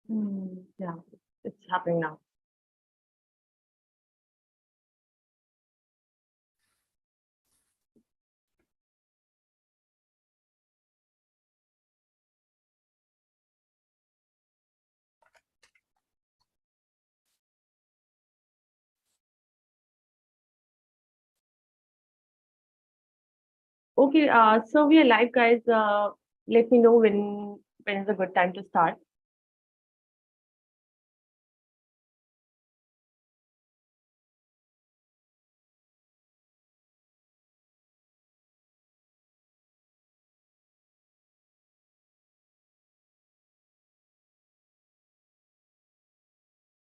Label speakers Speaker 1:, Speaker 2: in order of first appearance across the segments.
Speaker 1: Yeah, it's happening now. Okay, so we are live, guys. Let me know when is a good time to start.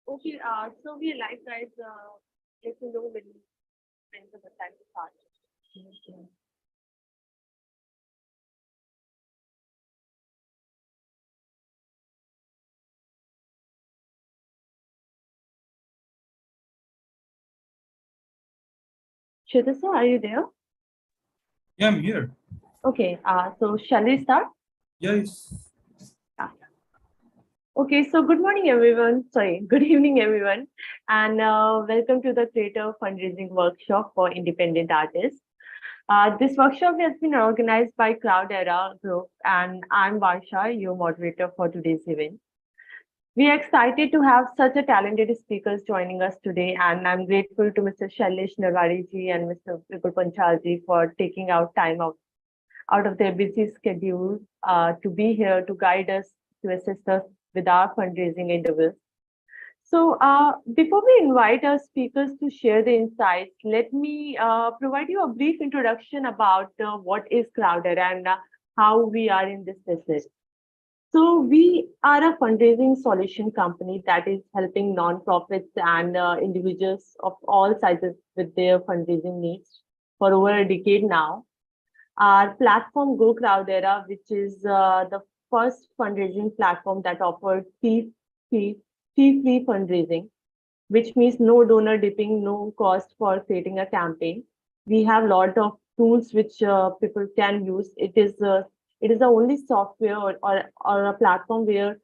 Speaker 1: Okay, so we are live, guys. Let me know when is a good time to start. Okay. Shweta sir, are you there?
Speaker 2: Yeah, I'm here.
Speaker 1: Okay, so shall we start?
Speaker 2: Yes.
Speaker 1: Yeah. Okay, so good morning, everyone. Sorry, good evening, everyone, and welcome to the Creator Fundraising Workshop for Independent Artists. This workshop has been organized by Cloudera Group, and I'm Varsha, your moderator for today's event. We are excited to have such a talented speakers joining us today, and I'm grateful to Mr. Shailesh Narwari and Mr. Vipul Panchalji for taking out time out of their busy schedule to be here to guide us, to assist us with our fundraising endeavors. So, before we invite our speakers to share the insights, let me provide you a brief introduction about what is Crowder and how we are in this business. So, we are a fundraising solution company that is helping nonprofits and individuals of all sizes with their fundraising needs for over a decade now. Our platform Go Crowdera, which is the first fundraising platform that offers fee, fee-free fundraising, which means no donor dipping, no cost for creating a campaign. We have a lot of tools which people can use. It is the only software or a platform where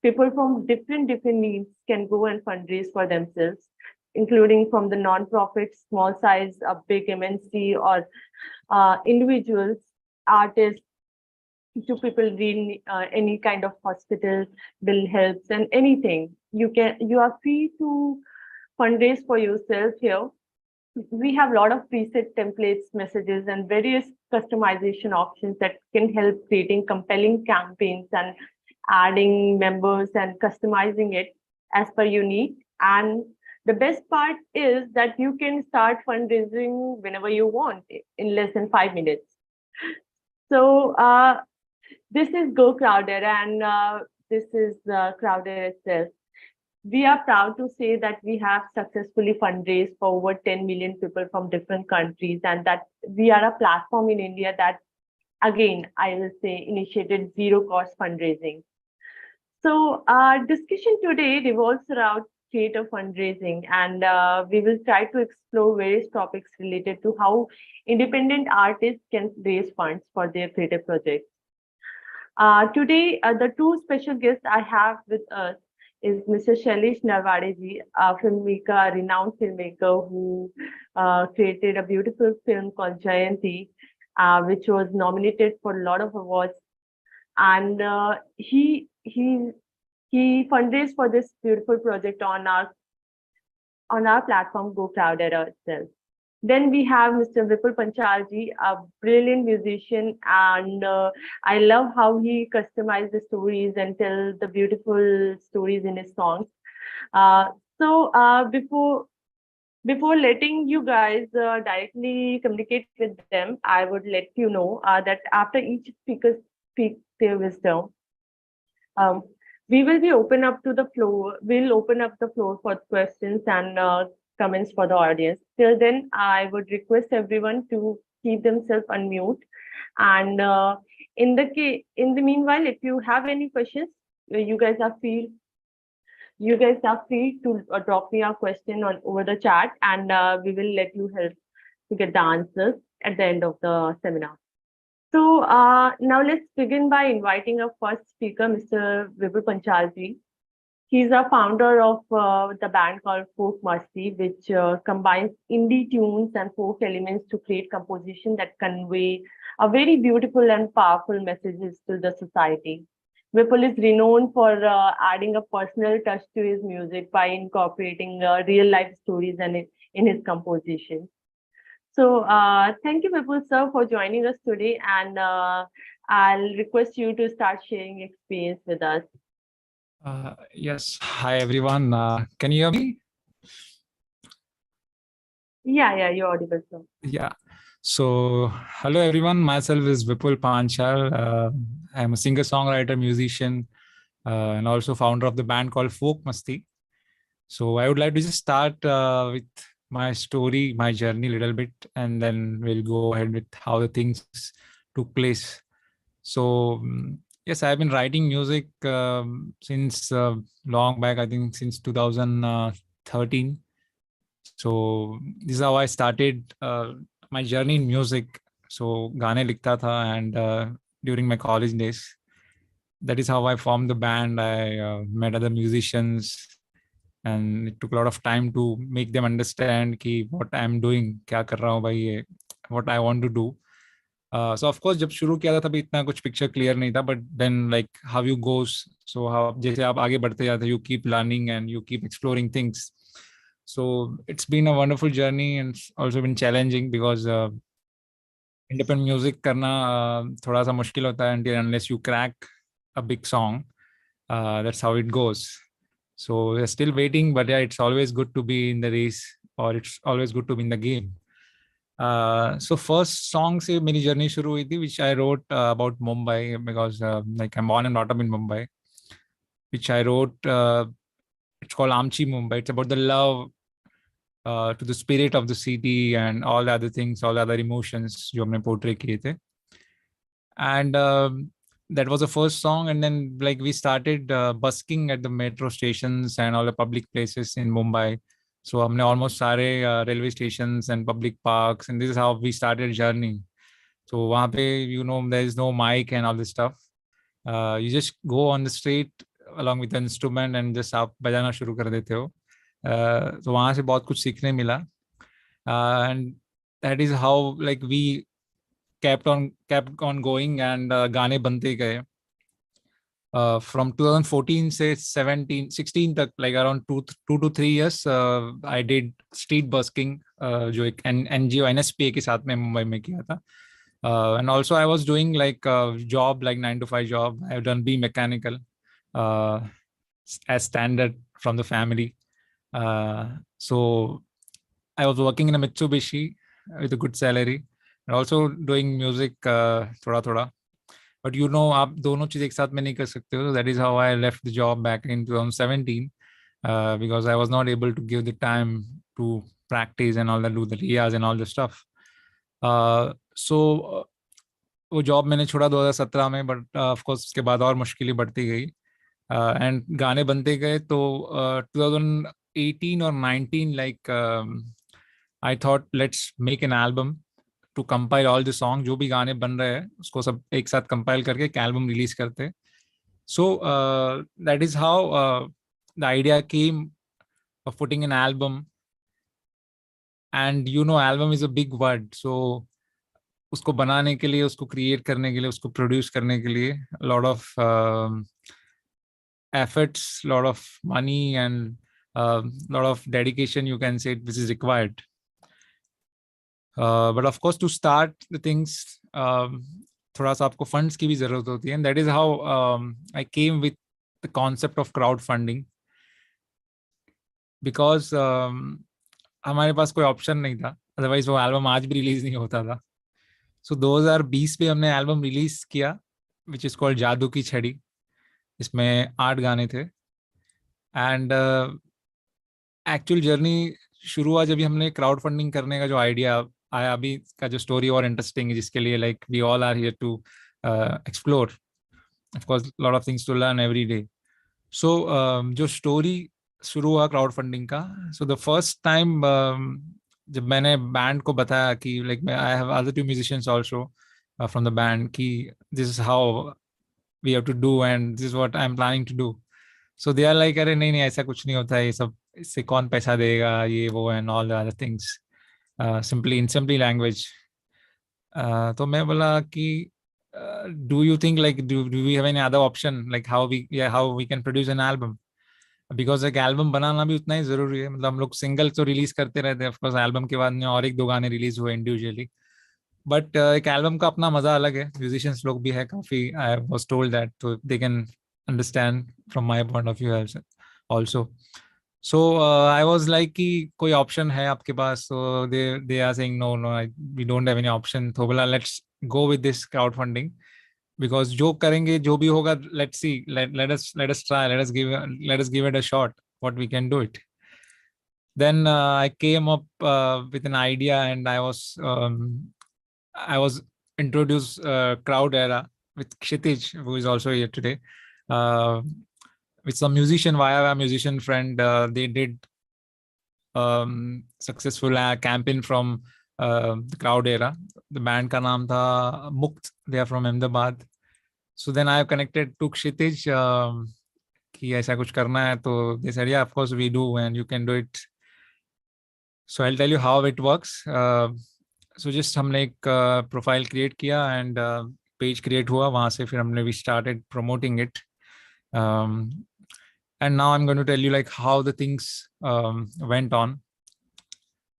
Speaker 1: people from different needs can go and fundraise for themselves, including from the non-profit, small size, a big MNC, or individuals, artists, to people need any kind of hospital bill helps and anything. You are free to fundraise for yourself here. We have a lot of preset templates, messages, and various customization options that can help creating compelling campaigns and adding members and customizing it as per your need. And the best part is that you can start fundraising whenever you want in less than 5 minutes. So this is Go Crowder, and this is Crowder itself. We are proud to say that we have successfully fundraised for over 10 million people from different countries, and that we are a platform in India that, again, I will say, initiated zero cost fundraising. So, our discussion today revolves around creator fundraising, and we will try to explore various topics related to how independent artists can raise funds for their creative projects. Today, the two special guests I have with us is Mr. Shailesh Narwadeji, a filmmaker, a renowned filmmaker who created a beautiful film called Jayanti, which was nominated for a lot of awards. And he fundraised for this beautiful project on our platform Go Crowdera itself. Then we have Mr. Vipul Panchalji, a brilliant musician, and I love how he customized the stories and tell the beautiful stories in his songs. Uh, so before letting you guys directly communicate with them, I would let you know that after each speaker speaks their wisdom, um, we will be open up to the floor. We'll open up the floor for questions and comments for the audience. Till then, I would request everyone to keep themselves unmute. And in the meanwhile, if you have any questions, you guys are free. You guys are free to drop me a question on over the chat, and we will let you help to get the answers at the end of the seminar. So now let's begin by inviting our first speaker, Mr. Vipul Panchalji. He's a founder of the band called Folk Masti, which combines indie tunes and folk elements to create composition that convey a very beautiful and powerful messages to the society. Vipul is renowned for adding a personal touch to his music by incorporating real life stories in his composition. So, thank you, Vipul sir, for joining us today, and I'll request you to start sharing experience with us.
Speaker 3: Yes. Hi, everyone. Can you hear me?
Speaker 1: Yeah, you're audible, sir.
Speaker 3: Yeah. So, hello, everyone. Myself is Vipul Panchal. I'm a singer-songwriter, musician, and also founder of the band called Folk Masti. So, I would like to just start with my story, my journey a little bit, and then we'll go ahead with how the things took place. So, yes, I've been writing music since long back, I think since 2013. So this is how I started my journey in music. So गाने लिखता था, and during my college days, that is how I formed the band. I met other musicians, and it took a lot of time to make them understand कि what I'm doing, क्या कर रहा हूँ भाई ये, what I want to do. So of course जब शुरू किया था तभी इतना कुछ पिक्चर क्लियर नहीं था, but then like how you goes, so how जैसे आप आगे बढ़ते जाते, you keep learning and you keep exploring things. So it's been a wonderful journey, and it's also been challenging because independent music करना थोड़ा सा मुश्किल होता है until unless you crack a big song. That's how it goes. So we're still waiting, but yeah, it's always good to be in the race, or it's always good to be in the game. So first song से मेरी journey शुरू हुई थी, which I wrote about Mumbai, because like I'm born and brought up in Mumbai, which I wrote. It's called Amchi Mumbai. It's about the love to the spirit of the city and all the other things, all the other emotions जो हमने portray किए थे. And that was the first song, and then like we started busking at the metro stations and all the public places in Mumbai. So हमने almost सारे railway stations and public parks, and this is how we started journey. So वहाँ पे, you know, there is no mic and all this stuff. You just go on the street along with the instrument and just आप बजाना शुरू कर देते हो. तो वहाँ से बहुत कुछ सीखने मिला. And that is how like we kept on going, and गाने बनते गए. From 2014 से 17 16 तक, like around 2 to 3 years, I did street busking, जो एक NGO NSPA के साथ में मुंबई में किया था. And also I was doing like a job, like 9 to 5 job. I've done B mechanical as standard from the family. So I was working in a Mitsubishi with a good salary, and also doing music थोड़ा थोड़ा. But you know, आप दोनों चीज एक साथ में नहीं कर सकते हो. So that is how I left the job back in 2017, because I was not able to give the time to practice and all that, do the riyaz and all the stuff. So वो job मैंने छोड़ा 2017 में, but of course उसके बाद और मुश्किलें बढ़ती गई, एंड गाने बनते गए. तो 2018 और 19, like I thought let's make an album to compile all the songs. जो भी गाने बन रहे हैं उसको सब एक साथ compile करके एक album release करते. So that is how the idea came of putting an album. And you know, album is a big word. So उसको बनाने के लिए, उसको create करने के लिए, उसको produce करने के लिए a lot of efforts, lot of money, and lot of dedication, you can say, which is required. But of course, to start the things, थोड़ा सा आपको funds की भी जरूरत होती है, and that is how I came with the concept of crowdfunding, because हमारे पास कोई ऑप्शन नहीं था, अदरवाइज वो एल्बम आज भी रिलीज नहीं होता था. सो 2020 में हमने एल्बम रिलीज किया, विच इज कॉल्ड जादू की छड़ी. इसमें 8 गाने थे. एंड एक्चुअल जर्नी शुरू हुआ जब भी हमने क्राउड फंडिंग करने का जो आइडिया आया. अभी का जो स्टोरी और इंटरेस्टिंग है, जिसके लिए like we all are here to explore, of course lot of things to learn every day. So जो स्टोरी शुरू हुआ क्राउड फंडिंग का, सो द फर्स्ट टाइम जब मैंने बैंड को बताया कि like I have other 2 musicians also from the band कि this is how we have to do and this is what I'm planning to do. So they are like अरे नहीं नहीं ऐसा कुछ नहीं होता है, ये सब इससे कौन पैसा देगा, ये वो and all the other things, simply in simply language. तो मैं बोला कि do you think like do we have any other option, like how we can produce an album, because एक एल्बम बनाना भी उतना ही जरूरी है। मतलब हम लोग सिंगल तो रिलीज करते रहते हैं, ऑफकोर्स एल्बम के बाद में और एक दो गाने रिलीज हुए इंडिविजुअली, बट एक एल्बम का अपना मजा अलग है। म्यूजिशियंस लोग भी है काफी, आई वाज टोल्ड दैट, तो they can understand from my point of view also. So I was like कि कोई ऑप्शन है आपके पास? So they are saying no no, we don't have any option. तो बोला let's go with this crowd funding, because जो करेंगे जो भी होगा, let's see, let us try, let us give it a shot, what we can do it. Then I came up with an idea, and I was introduced crowd era with Kshitij, who is also here today, uh, with some musician via a musician friend. They did successful campaign from the crowd era. The band ka naam tha Mukt, they are from Ahmedabad. So then I have connected to Kshitij कि ऐसा कुछ करना है, तो they said yeah of course we do and you can do it. So I'll tell you how it works. So just हमने एक profile create किया and page create हुआ, वहाँ से फिर हमने we started promoting it, and now I am going to tell you like how the things went on.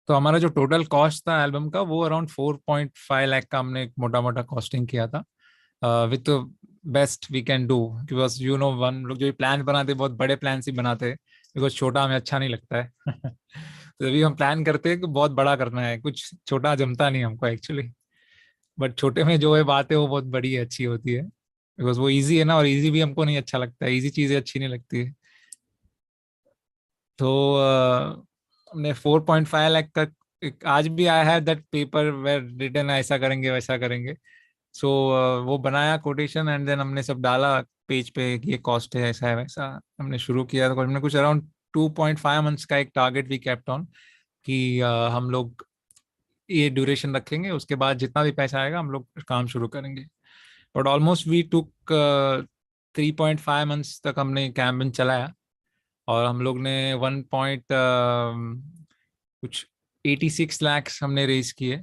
Speaker 3: तो हमारा जो टोटल कॉस्ट था एल्बम का वो अराउंड 4.5 लाख का हमने एक मोटा मोटा कॉस्टिंग किया था, with best we can do, because you know one लोग जो प्लान बनाते बहुत बड़े प्लान ही बनाते हैं, बिकॉज छोटा हमें अच्छा नहीं लगता है. तो अभी हम प्लान करते हैं कि बहुत बड़ा करना है, कुछ छोटा जमता नहीं हमको एक्चुअली, बट छोटे में जो है बात है वो बहुत बड़ी है, अच्छी होती है, बिकॉज वो इजी है ना, और इजी भी हमको नहीं अच्छा लगता है, इजी चीजें अच्छी नहीं लगती है. तो हमने 4.5 लाख का आज भी I have that paper where written ऐसा करेंगे वैसा करेंगे. सो वो बनाया कोटेशन एंड देन हमने सब डाला पेज पे कि ये कॉस्ट है, ऐसा है वैसा. हमने शुरू किया तो हमने कुछ अराउंड 2.5 मंथ्स का एक टारगेट वी केप्ट ऑन कि हम लोग ये ड्यूरेशन रखेंगे, उसके बाद जितना भी पैसा आएगा हम लोग काम शुरू करेंगे. But almost we took 3.5 months तक हमने कैंपेन चलाया, और हम लोग ने 1 पॉइंट कुछ 86 लैक्स हमने रेज किए,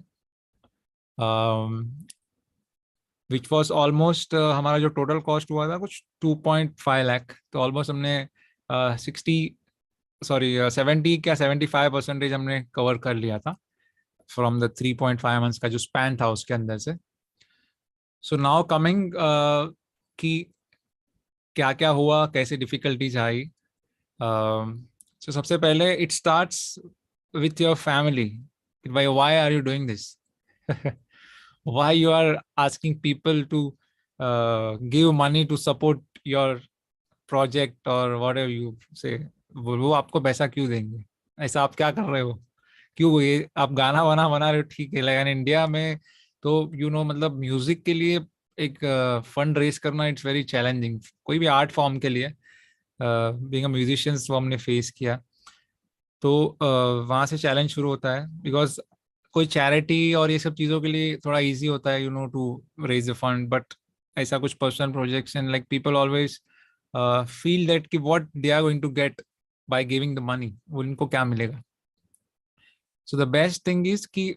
Speaker 3: विच वॉज ऑलमोस्ट हमारा जो टोटल कॉस्ट हुआ था कुछ 2.5 लाख. तो ऑलमोस्ट हमने 70 क्या 75% हमने कवर कर लिया था फ्रॉम द 3.5 मंथ्स का जो स्पैन था उसके अंदर से. सो नाउ कमिंग कि क्या क्या हुआ, कैसे डिफिकल्टीज आई. सो सबसे पहले it starts with your family. Why are you doing this? Why you are asking people to give money to support your project or whatever you say? वो आपको पैसा क्यों देंगे? ऐसा आप क्या कर रहे हो? क्यों ये आप गाना वाना बना रहे हो ठीक है, लेकिन इंडिया में तो मतलब म्यूजिक के लिए एक फंड रेज करना इट्स वेरी चैलेंजिंग, कोई भी आर्ट फॉर्म के लिए. बीइंग अ म्यूजिशियंस वो हमने फेस किया. तो वहाँ से चैलेंज शुरू होता है, बिकॉज कोई चैरिटी और ये सब चीज़ों के लिए थोड़ा इजी होता है to raise the fund, but ऐसा कुछ personal projects and like people always feel that कि what they are going to get by giving the money, वो उनको क्या मिलेगा. So the best thing is कि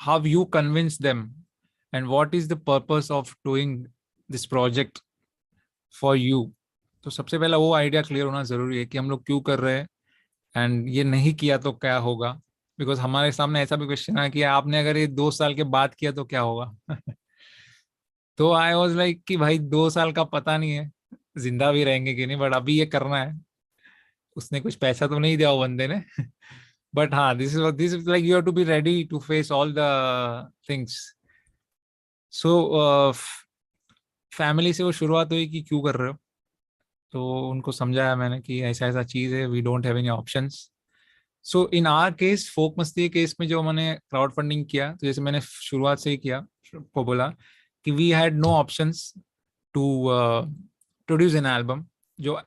Speaker 3: how you convince them and what is the purpose of doing this project for you. तो सबसे पहला वो आइडिया क्लियर होना जरूरी है कि हम लोग क्यों कर रहे हैं, एंड ये नहीं किया तो क्या होगा. बिकॉज हमारे सामने ऐसा भी क्वेश्चन है कि आपने अगर ये 2 साल के बाद किया तो क्या होगा. तो आई वॉज लाइक कि भाई 2 साल का पता नहीं है जिंदा भी रहेंगे कि नहीं, बट अभी ये करना है. उसने कुछ पैसा तो नहीं दिया वो बंदे ने, बट हाँ this is like you have to be ready to face all the things. So family से वो शुरुआत हुई कि क्यों कर रहे हो, तो उनको समझाया मैंने कि ऐसा ऐसा चीज है, we don't have any options. So in our case, folk मस्ती केस में जो मैंने क्राउड फंडिंग किया, तो जैसे मैंने शुरुआत से ही किया को बोला कि we had no options to produce an album. जो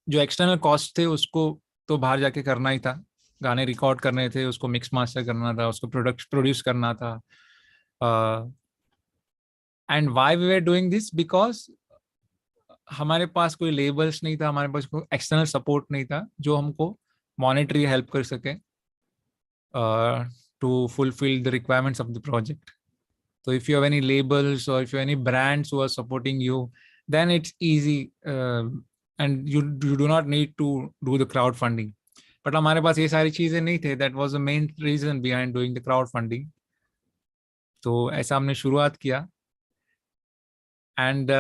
Speaker 3: जो एक्सटर्नल कॉस्ट थे उसको तो बाहर जाके करना ही था, गाने रिकॉर्ड करने थे, उसको मिक्स मास्टर करना था, उसको प्रोड्यूस करना था. And why we were doing this, because हमारे पास कोई लेबल्स नहीं था, हमारे पास कोई एक्सटर्नल सपोर्ट नहीं था जो हमको मॉनेटरी हेल्प कर सके to fulfil the requirements of the project. So if you have any labels or if you have any brands who are supporting you, then it's easy, and you do not need to do the crowdfunding. But हमारे पास ये सारी चीजें नहीं थे. That was the main reason behind doing the crowdfunding. तो ऐसा हमने शुरुआत किया. And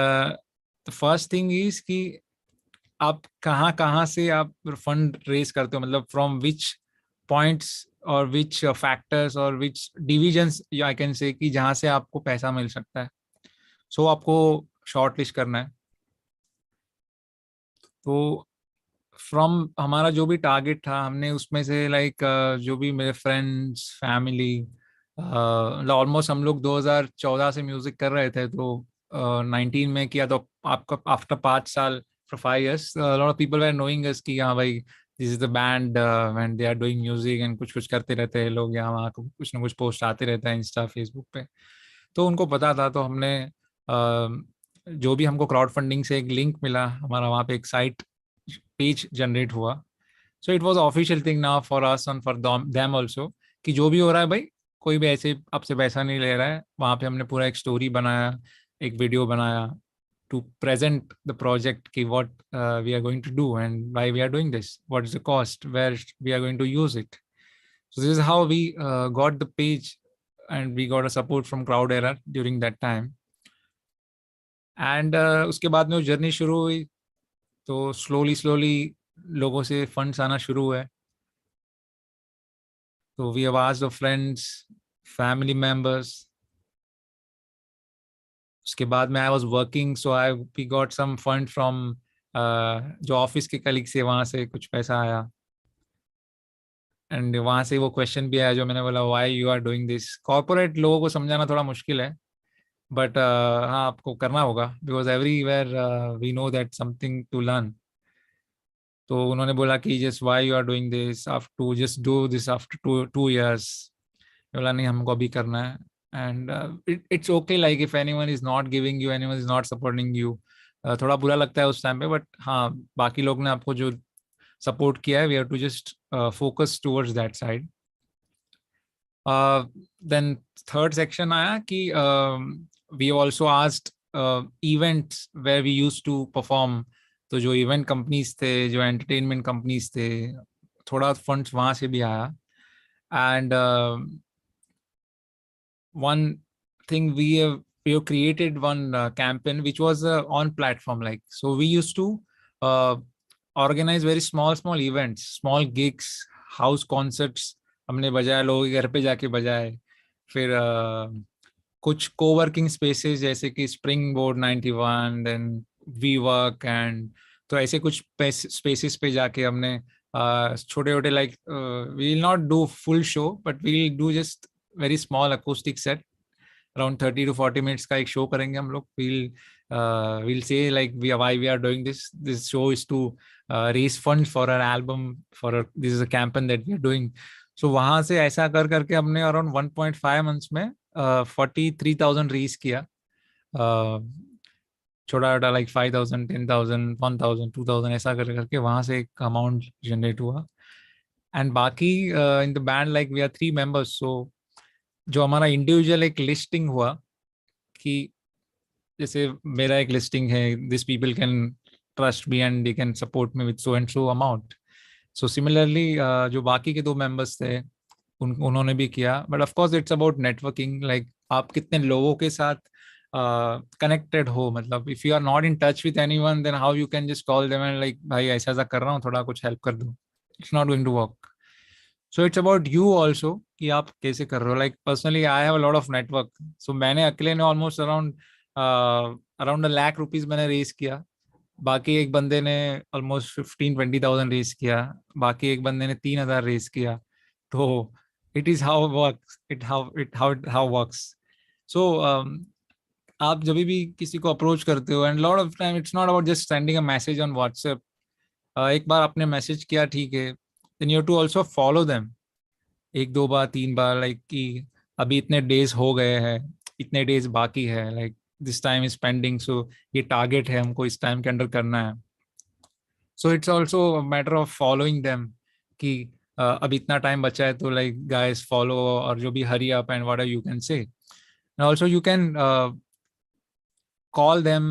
Speaker 3: the first thing is कि आप कहाँ कहाँ से आप फंड रेज करते हो, मतलब फ्रॉम विच पॉइंट्स और विच फैक्टर्स और विच डिविजन्स आई कैन से कि जहाँ से आपको पैसा मिल सकता है. सो आपको शॉर्ट लिस्ट करना है. तो फ्रॉम हमारा जो भी टारगेट था, हमने उसमें से लाइक जो भी मेरे फ्रेंड्स फैमिली, ऑलमोस्ट हम लोग 2014 से म्यूजिक कर रहे थे. तो 19 में किया. तो आपका आफ्टर 5 साल, for 5 years, a lot of people were knowing us कि हाँ भाई this is the band and they are doing music and कुछ कुछ करते रहते हैं लोग, यहाँ वहाँ कुछ ना कुछ पोस्ट आते रहता है इंस्टा फेसबुक पे. तो उनको पता था. तो हमने जो भी हमको क्राउड फंडिंग से एक लिंक मिला, हमारा वहाँ पे एक साइट पेज जनरेट हुआ. So it was official thing now for us and for them also कि जो भी हो रहा है भाई, कोई भी ऐसे आपसे पैसा नहीं ले रहा है. वहाँ पे हमने पूरा एक स्टोरी बनाया, एक वीडियो बनाया to present the project ki what we are going to do and why we are doing this, what is the cost, where we are going to use it. So this is how we got the page and we got a support from Crowdera during that time. And उसके बाद में वो journey शुरू हुई. तो slowly लोगों से funds आना शुरू हुए. तो we have asked our friends, family members. उसके बाद में I was working, so I we got some fund from जो ऑफिस के कलीग से, वहाँ से कुछ पैसा आया. एंड वहाँ से वो क्वेश्चन भी आया जो मैंने बोला, why you are doing this. Corporate लोगों को समझाना थोड़ा मुश्किल है, बट हाँ आपको करना होगा because everywhere we know that something to learn. तो उन्होंने बोला कि just why you are doing this, after to just do this after 2 years. बोला नहीं, हमको अभी करना है. And it's okay like if anyone is not giving you, anyone is not supporting you, थोड़ा बुरा लगता है उस टाइम पे. बट हाँ, बाकी लोग ने आपको जो सपोर्ट किया है, we have to just focus towards that side. Then third section आया कि we also asked events where we used to perform. तो जो इवेंट कंपनीज थे, जो एंटरटेनमेंट कंपनीज थे, थोड़ा फंड्स वहाँ से भी आया. And one thing we have created one campaign which was on platform, like so we used to uh, organize very small events, small gigs, house concerts. हमने बजाया, लोगों के घर पे जाके बजाए. फिर कुछ कोवर्किंग स्पेसेस जैसे कि Springboard 91 then WeWork and, तो ऐसे कुछ स्पेसेस पे जाके हमने छोटे छोटे like we will not do full show but we will do just very small acoustic set. Around 30 to 40 minutes का एक शो करेंगे हम लोग. we'll say like why we are doing this show is to raise funds for our album, this is a campaign that we are doing. So वहां से ऐसा कर करके हमने अराउंड 1.5 months में 43,000 रेज किया. छोटा छोटा लाइक 5,000, 10,000, 1,000, 2,000 ऐसा कर करके वहां से एक अमाउंट जनरेट हुआ. एंड बाकी in the band like we are 3 members. So जो हमारा इंडिविजुअल एक लिस्टिंग हुआ कि जैसे मेरा एक लिस्टिंग है, this people can trust me and they can support me with so and so amount. So similarly जो बाकी के 2 members थे उन्होंने भी किया. But of course it's about networking, like आप कितने लोगों के साथ कनेक्टेड हो. मतलब if you are not in touch with anyone then how you can just call them and like भाई ऐसा ऐसा कर रहा हूँ, थोड़ा कुछ हेल्प कर दो. It's not going to work. So it's about you also कि आप कैसे कर रहे हो. Like personally I have a lot of network. So मैंने अकेले ने ऑलमोस्ट अराउंड 1 लाख रुपीज मैंने रेज किया. बाकी एक बंदे ने ऑलमोस्ट 15-20,000 रेज किया. बाकी एक बंदे ने 3,000 रेज किया. तो it is how works, it how works. So आप जब भी किसी को अप्रोच करते हो, and lot of time it's not about just sending a message on WhatsApp. एक बार आपने मैसेज किया, ठीक है, then you have to also follow them 1-2 बार 3 बार, लाइक कि अभी इतने डेज हो गए हैं, इतने डेज बाकी है, like this time is pending, so ये टारगेट है, हमको इस टाइम के अंडर करना है. So it's also matter of following them कि अब इतना टाइम बचा है, तो लाइक गाइस फॉलो, और जो भी hurry up and what you can say. And also you can call them,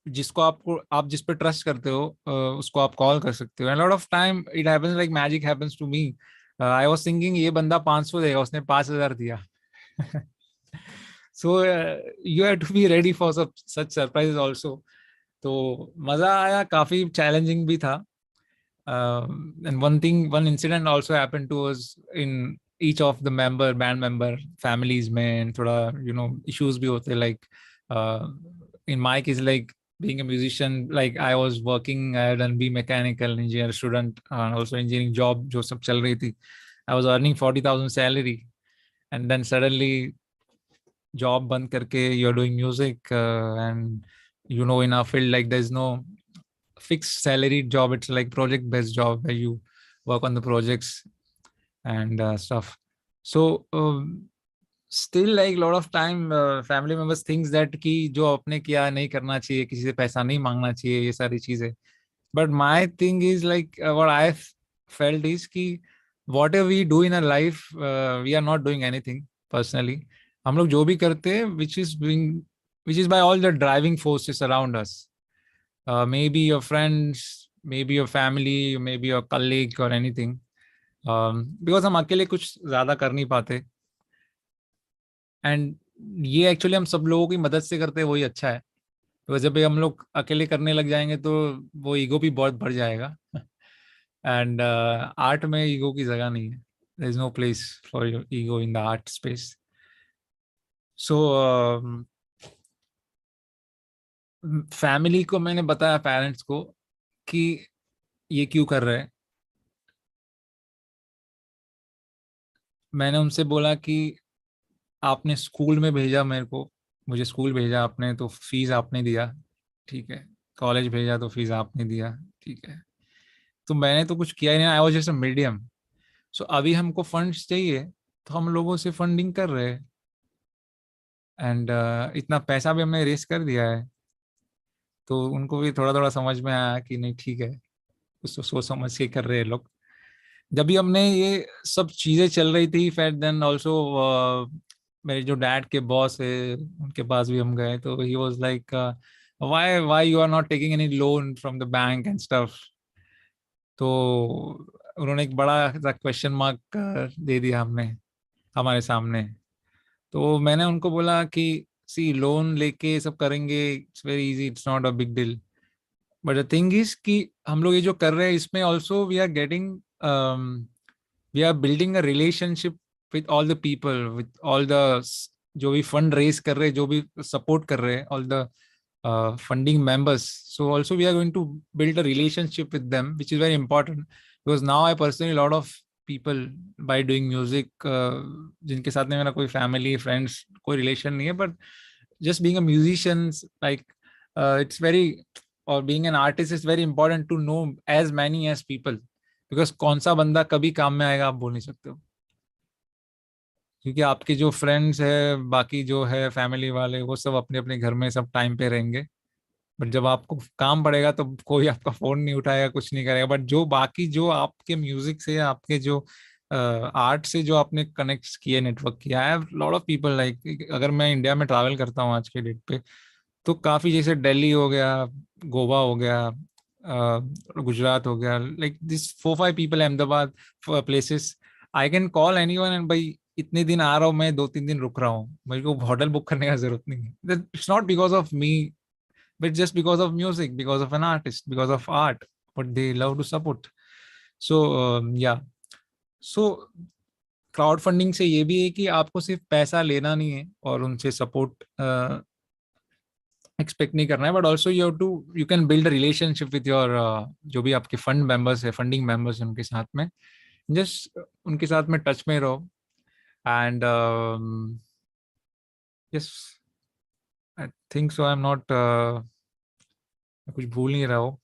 Speaker 3: जिसको आप जिस पे ट्रस्ट करते हो उसको आप कॉल कर सकते हो. And lot of time it happens like magic happens to me. I was thinking ये बंदा 500 देगा, उसने 5,000 दिया. So you have to be ready for such surprise also. तो मजा आया, काफी चैलेंजिंग भी था. And one incident also happened to us in each of the band member families में थोड़ा issues भी होते, like in my case, like being a musician, like I was working, I had done be mechanical engineer student and also engineering job जो सब चल रही थी. I was earning 40,000 salary, and then suddenly job बंद करके you're doing music, and in our field, like there's no fixed salary job. It's like project based job where you work on the projects and stuff. So still, like a lot of time family members thinks that कि जो आपने किया नहीं करना चाहिए, किसी से पैसा नहीं मांगना चाहिए, ये सारी चीजें. But my thing is like what I felt is कि whatever we do in our life, we are not doing anything personally. हम लोग जो भी करते हैं, which is by all the driving forces around us. Maybe your friends, maybe your family, maybe your colleague or anything. Because हम अकेले कुछ ज्यादा कर नहीं पाते. एंड ये एक्चुअली हम सब लोगों की मदद से करते हैं, वही अच्छा है. तो जब हम लोग अकेले करने लग जाएंगे तो वो ईगो भी बहुत बढ़ जाएगा. एंड आर्ट में ईगो की जगह नहीं है. There is no place for ego in the art space. So family को मैंने बताया, पेरेंट्स को, कि ये क्यों कर रहे हैं. मैंने उनसे बोला कि आपने स्कूल में भेजा मेरे को, मुझे स्कूल भेजा आपने तो फीस आपने दिया, ठीक है. कॉलेज भेजा तो फीस आपने दिया, ठीक है. तो मैंने तो कुछ किया ही नहीं, I was just a medium. So अभी हमको फंड्स चाहिए तो हम लोगों से फंडिंग कर रहे हैं. एंड इतना पैसा भी हमने रेस कर दिया है. तो उनको भी थोड़ा थोड़ा समझ में आया कि नहीं ठीक है, कुछ तो सोच समझ के कर रहे हैं लोग. जब भी हमने ये सब चीजें चल रही थी, फिर देन ऑल्सो मेरे जो डैड के बॉस है उनके पास भी हम गए, तो he was like why you are not taking any loan from the bank and stuff. तो उन्होंने एक बड़ा सा क्वेश्चन मार्क दे दिया हमने हमारे सामने. तो मैंने उनको बोला कि सी, लोन लेके सब करेंगे, it's very easy, it's not a big deal. But the thing is कि हम लोग ये जो कर रहे हैं, इसमें also we are getting, we are building a relationship with all the people, with all the जो भी फंड रेज कर रहे हैं, जो भी सपोर्ट कर रहे हैं, all the funding members. So also we are going to build a relationship with them, which is very important, because now I personally a lot of people by doing music, जिनके साथ में मेरा कोई family friends कोई relation नहीं है, but just being a musician, like it's very, or being an artist, is very important to know as many as people, because कौन सा बंदा कभी काम में आएगा आप बोल नहीं सकते हो. क्योंकि आपके जो फ्रेंड्स है, बाकी जो है फैमिली वाले, वो सब अपने अपने घर में सब टाइम पे रहेंगे. बट जब आपको काम पड़ेगा तो कोई आपका फोन नहीं उठाएगा, कुछ नहीं करेगा. बट जो बाकी जो आपके म्यूजिक से, आपके जो आर्ट से जो आपने कनेक्ट किए, नेटवर्क किया है, लॉट ऑफ पीपल, लाइक अगर मैं इंडिया में ट्रैवल करता हूँ आज के डेट पे, तो काफी, जैसे दिल्ली हो गया, गोवा हो गया, गुजरात हो गया, like this 4-5 people, Ahmedabad places, I can call anyone and भाई इतने दिन आ रहा हूँ मैं, 2-3 दिन रुक रहा हूँ, मेरे को होटल बुक करने का जरूरत नहीं है. It's not because of me, but just because of music, because of an artist, because of art, but they love to support. So yeah, so crowd funding से ये भी है कि आपको सिर्फ पैसा लेना नहीं है और उनसे सपोर्ट एक्सपेक्ट नहीं करना है, but also you can build relationship with your जो भी आपके फंड मेंबर्स है, फंडिंग मेंबर्स है, उनके साथ में जस्ट उनके साथ में टच में रहो. And yes, I think so, I am not, कुछ भूल नहीं रहा हो.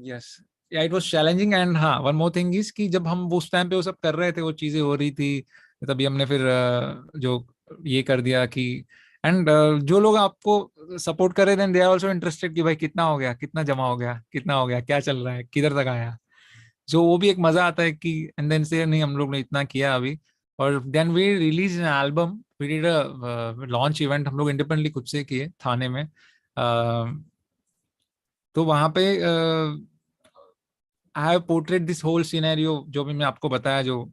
Speaker 3: यस, या इट वाज चैलेंजिंग. एंड हाँ, वन मोर थिंग इज कि जब हम उस टाइम पे वो सब कर रहे थे, वो चीजें हो रही थी, तभी हमने फिर जो ये कर दिया कि एंड जो लोग आपको सपोर्ट कर रहे थे दे आर आल्सो इंटरेस्टेड कि भाई कितना हो गया, कितना जमा हो गया, कितना हो गया, क्या चल रहा है, किधर तक आया। जो वो भी एक मजा आता है कि एंड देन से नहीं हम लोग ने इतना किया अभी। और then we release an album, we did a launch event, हम लोग इंडिपेंडेंटली खुद से किए थाने में। तो वहां पे I have portrait this whole scenario जो भी मैं आपको बताया, जो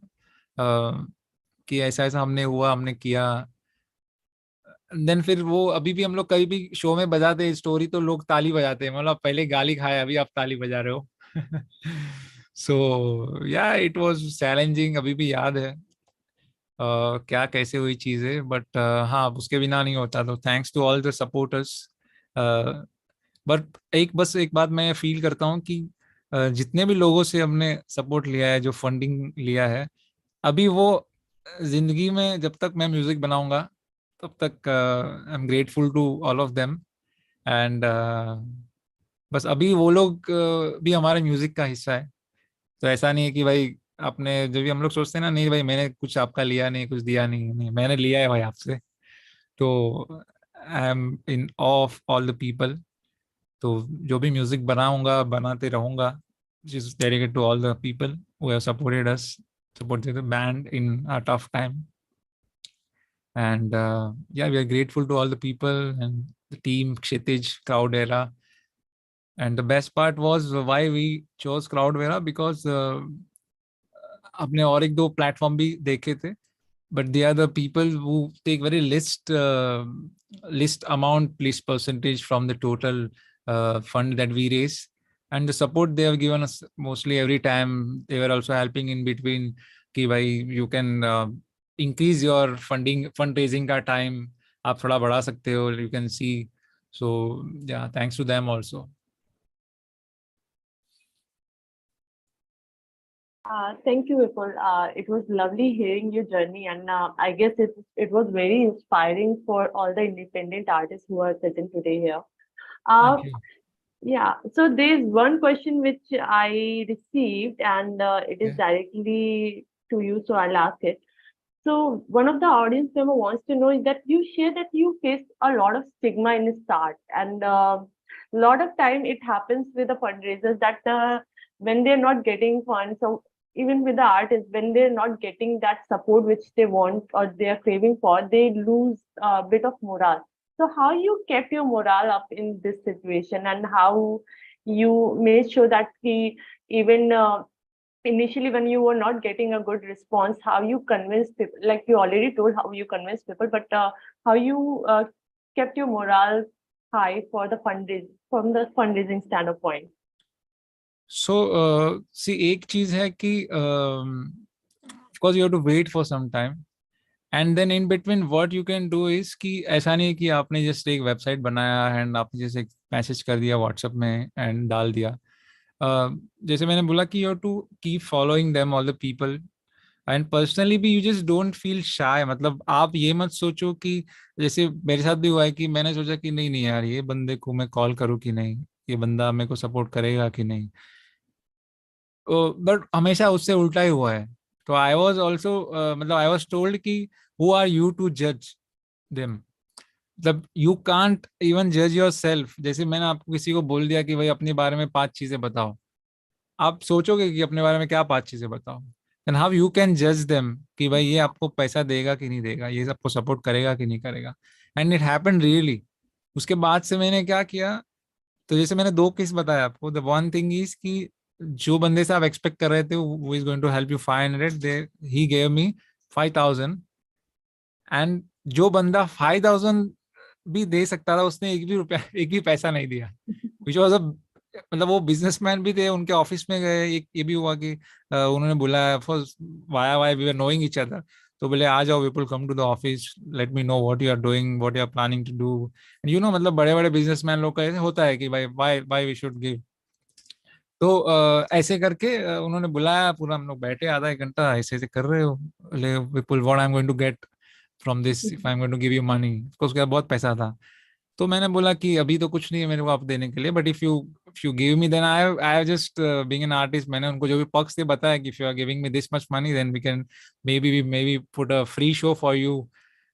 Speaker 3: कि ऐसा ऐसा हमने हुआ, हमने किया। देन फिर वो अभी भी हम लोग कहीं भी शो में बजाते हैं स्टोरी तो लोग ताली बजाते हैं, मतलब पहले गाली खाए अभी आप ताली बजा रहे हो। सो या इट वाज चैलेंजिंग, अभी भी याद है क्या कैसे हुई चीजें, बट हाँ उसके बिना नहीं होता। तो thanks to all the supporters. But बस एक बात मैं फील करता हूँ कि जितने भी लोगों से हमने सपोर्ट लिया है, जो फंडिंग लिया है, अभी वो जिंदगी में जब तक मैं म्यूजिक बनाऊंगा तब तक I am grateful to all of them. And बस अभी वो लोग भी हमारे म्यूजिक का हिस्सा है। तो ऐसा नहीं है कि भाई आपने, जब भी हम लोग सोचते हैं ना, नहीं भाई मैंने कुछ आपका लिया नहीं, कुछ दिया नहीं, नहीं मैंने लिया है भाई आपसे। तो I am in of all the people. तो जो भी म्यूजिक बनाऊंगा बनाते रहूंगा, just dedicated to all the people who have supported us, supported the band in a tough time. And yeah, we are grateful to all the people and the team, Kshitij, Crowdera. And the best part was why we chose Crowdera, because अपने और एक दो platform भी देखे थे, but they are the people who take very list amount, list percentage from the total fund that we raise. And the support they have given us mostly every time, they were also helping in between कि भाई you can increase your fundraising का time, आप थोड़ा बढ़ा सकते हो, you can see. So yeah, thanks to them also.
Speaker 1: Thank you, Vipul. It was lovely hearing your journey, and I guess it was very inspiring for all the independent artists who are present today here. Uh,
Speaker 3: Thank you.
Speaker 1: yeah, so there's one question which I received, and it is
Speaker 3: Yeah.
Speaker 1: directly to you, so I'll ask it. So one of the audience member wants to know is that you share that you face a lot of stigma in the start, and a lot of time it happens with the fundraisers that when they're not getting funds, so even with the artists, when they're not getting that support which they want or they are craving for, they lose a bit of morale. So how you kept your morale up in this situation, and how you made sure that even initially when you were not getting a good response, how you convinced people, like you already told how you convinced people, but how you kept your morale high for the fundraising, from the fundraising standpoint?
Speaker 3: So see, एक चीज है कि of course you have to wait for some time, and then in between what you can do is कि ऐसा नहीं कि आपने just एक वेबसाइट बनाया एंड आपने जैसे एक मैसेज कर दिया व्हाट्सएप में एंड डाल दिया। जैसे मैंने बोला कि you have to keep following them all the people, and personally भी you just don't feel shy. मतलब आप ये मत सोचो कि, जैसे मेरे साथ भी हुआ है कि मैंने सोचा कि नहीं नहीं यार ये बंदे को मैं कॉल करूँ कि नहीं, ये बंदा मेरे को सपोर्ट करेगा कि नहीं। बट हमेशा उससे उल्टा ही हुआ है। तो आई वॉज ऑल्सो मतलब आई वॉज टोल्ड कि हु आर यू टू जज देम, मतलब यू कांट इवन जज योर सेल्फ। जैसे मैंने आपको किसी को बोल दिया कि भाई अपने बारे में 5 चीजें बताओ, आप सोचोगे कि अपने बारे में क्या 5 चीजें बताओ, एंड हाउ यू कैन जज देम कि भाई ये आपको पैसा देगा कि नहीं देगा, ये आपको सपोर्ट करेगा कि नहीं करेगा। And it happened really. उसके बाद से मैंने क्या किया, तो जैसे मैंने 2 केस बताया आपको, द वन थिंग इज कि जो बंदे से आप एक्सपेक्ट कर रहे थे वो is going to help you 500, they he gave me 5,000। And जो बंदा 5,000 भी दे सकता था उसने एक भी रुपया, एक भी पैसा नहीं दिया, विच वॉज अ, मतलब वो बिजनेसमैन भी थे, उनके ऑफिस में गए, एक ये भी हुआ कि उन्होंने बुलाया for via via, we were knowing each other. तो बोले आ जाओ Vipul, come to the office, let me know what you are doing, what you are planning to do. You know मतलब बड़े बड़े बिजनेसमैन लोग का ऐसे होता है कि भाई why why we should give. तो ऐसे करके उन्होंने बुलाया, पूरा हम लोग बैठे आधा एक घंटा ऐसे ऐसे कर रहे हो, ले Vipul what I am going to get from this if I am going to give you money. उसके बहुत पैसा था। तो मैंने बोला कि अभी तो कुछ नहीं है मेरे को आप देने के लिए, but if you give me then I just being an artist, मैंने उनको जो भी पक्ष से बताया कि if you are giving me this much money then we can maybe put a free show for you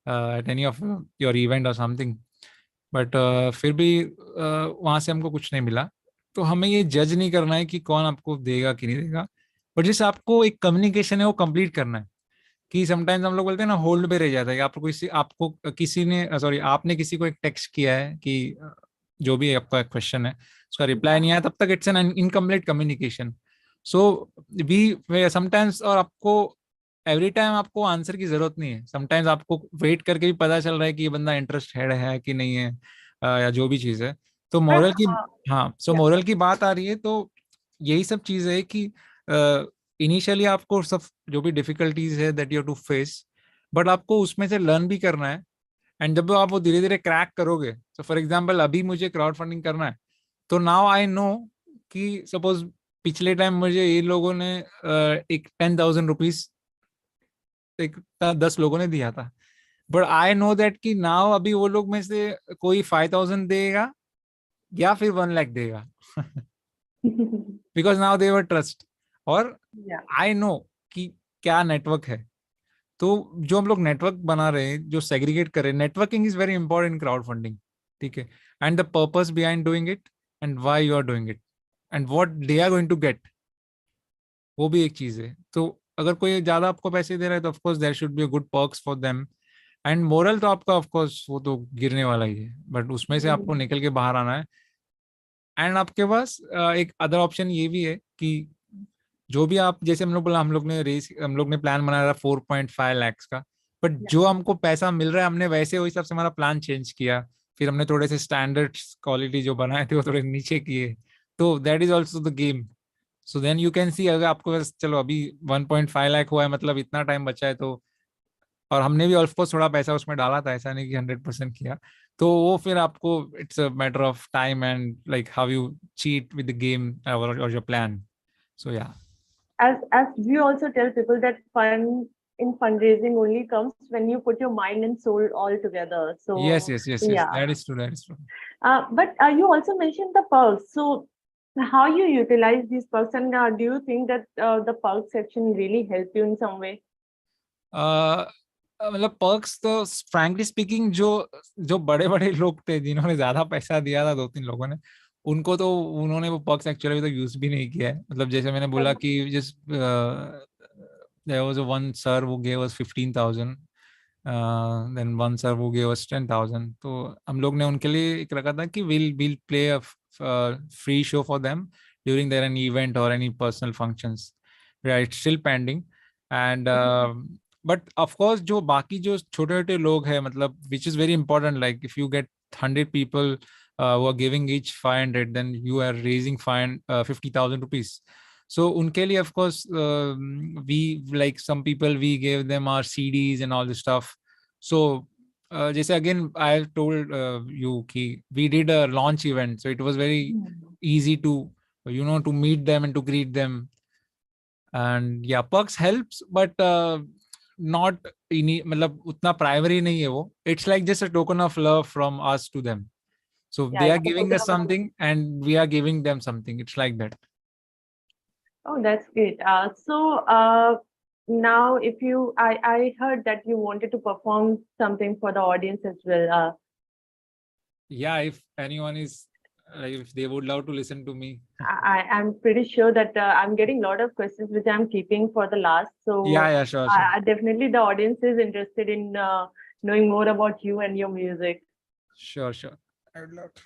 Speaker 3: at any of your event or something. But फिर भी वहां से हमको कुछ नहीं मिला. तो हमें ये जज नहीं करना है कि कौन आपको देगा कि नहीं देगा, बट जैसे आपको एक कम्युनिकेशन है वो कंप्लीट करना है. कि समटाइम्स हम लोग बोलते हैं ना, होल्ड पे रह जाता है कि आपको किसी ने सॉरी आपने किसी को एक टेक्स्ट किया है कि जो भी आपका क्वेश्चन है उसका रिप्लाई नहीं आया, तब तक it's an incomplete communication. So we sometimes, और आपको एवरी टाइम आपको आंसर की जरूरत नहीं है. समटाइम्स आपको वेट करके भी पता चल रहा है कि ये बंदा इंटरेस्टेड है कि नहीं है, या जो भी चीज है. तो
Speaker 1: But
Speaker 3: मोरल की, हाँ, सो
Speaker 1: yeah.
Speaker 3: मोरल की बात आ रही है. तो यही सब चीज है कि इनिशियली आपको सब जो भी डिफिकल्टीज है that you to face, but आपको उसमें से लर्न भी करना है. एंड जब आप वो धीरे धीरे क्रैक करोगे, तो फॉर एग्जाम्पल अभी मुझे क्राउड फंडिंग करना है, तो नाउ आई नो कि सपोज पिछले टाइम मुझे ये लोगों ने एक 10,000 रुपीज एक 10 लोगों ने दिया था. बट आई नो दैट कि नाउ अभी वो लोग में से कोई 5,000 देगा या फिर 1 लाख देगा. Because now they were trust. और
Speaker 1: Yeah.
Speaker 3: आई नो कि क्या नेटवर्क है. तो जो हम लोग नेटवर्क बना रहे हैं, जो सेग्रीगेट कर रहे हैं, networking is very important in crowd funding. ठीक है. And the purpose behind doing it, and why you are doing it, and what they are going to get, वो भी एक चीज है. तो अगर कोई ज्यादा आपको पैसे दे रहा है तो of course there should be a good perks for them. And moral तो आपका ऑफकोर्स वो तो गिरने वाला ही है, बट उसमें से आपको निकल के बाहर आना है. एंड आपके पास एक अदर ऑप्शन ये भी है कि जो भी आप, जैसे हम लोग बोला, हम लोग ने प्लान बनाया था 4.5 लाख का. But
Speaker 1: Yeah.
Speaker 3: जो हमको पैसा मिल रहा है, हमने वैसे वही हिसाब से हमारा प्लान चेंज किया. फिर हमने थोड़े से स्टैंडर्ड क्वालिटी जो बनाए थे वो थोड़े नीचे किए. तो that is also the game. So then you can see, अगर आपको बस चलो अभी 1.5 लाख हुआ है, मतलब इतना टाइम बचा है, तो और हमने भी ऑलकोर्स थोड़ा पैसा उसमें डाला था, ऐसा नहीं कि 100% किया. तो वो फिर आपको it's a matter of time and like how you cheat with the game और योर प्लान. सो या.
Speaker 1: As we also tell people that fun in fundraising only comes when you put your mind and soul all together.
Speaker 3: Yes,
Speaker 1: So
Speaker 3: yes, yes, yes.
Speaker 1: yeah.
Speaker 3: That is true. That is true.
Speaker 1: But you also mentioned the perks. So how you utilize these perks, and do you think that the perk section really help you in some way?
Speaker 3: मतलब perks तो frankly speaking, जो जो बड़े बड़े लोग थे जिन्होंने ज्यादा पैसा दिया था, 2-3 लोगों ने, उनको तो उन्होंने वो पर्क्स एक्चुअली तो यूज भी नहीं किया है. मतलब जैसे मैंने बोला कि जिस देयर वाज वन सर वो gave us 15,000, then one sir वो गेव अस 10,000. तो हम लोग ने उनके लिए एक रखा था कि will play a free show for them during their an event or any personal functions. It's still pending. And but of course जो बाकी जो छोटे छोटे लोग हैं, मतलब which is very important, like if you get 100 people who are giving each 500, then you are raising 50,000 rupees. So उनके लिए of course we, like some people, we gave them our CDs and all this stuff. So जैसे again I told you कि we did a launch event, so it was very easy to to meet them and to greet them. And yeah, perks helps, but not मतलब उतना primary नहीं है वो. It's like just a token of love from us to them. So
Speaker 1: Yeah,
Speaker 3: they are
Speaker 1: it's a
Speaker 3: giving
Speaker 1: token
Speaker 3: us
Speaker 1: of love.
Speaker 3: something and we are giving them something. It's like that.
Speaker 1: Oh, that's great. Now if you, I heard that you wanted to perform something for the audience as well.
Speaker 3: Yeah, if anyone is, if they would love to listen to me.
Speaker 1: I'm pretty sure that I'm getting a lot of questions which I'm keeping for the last. So
Speaker 3: Yeah, sure, sure.
Speaker 1: definitely the audience is interested in knowing more about you and your music.
Speaker 3: Sure, sure. I would love to.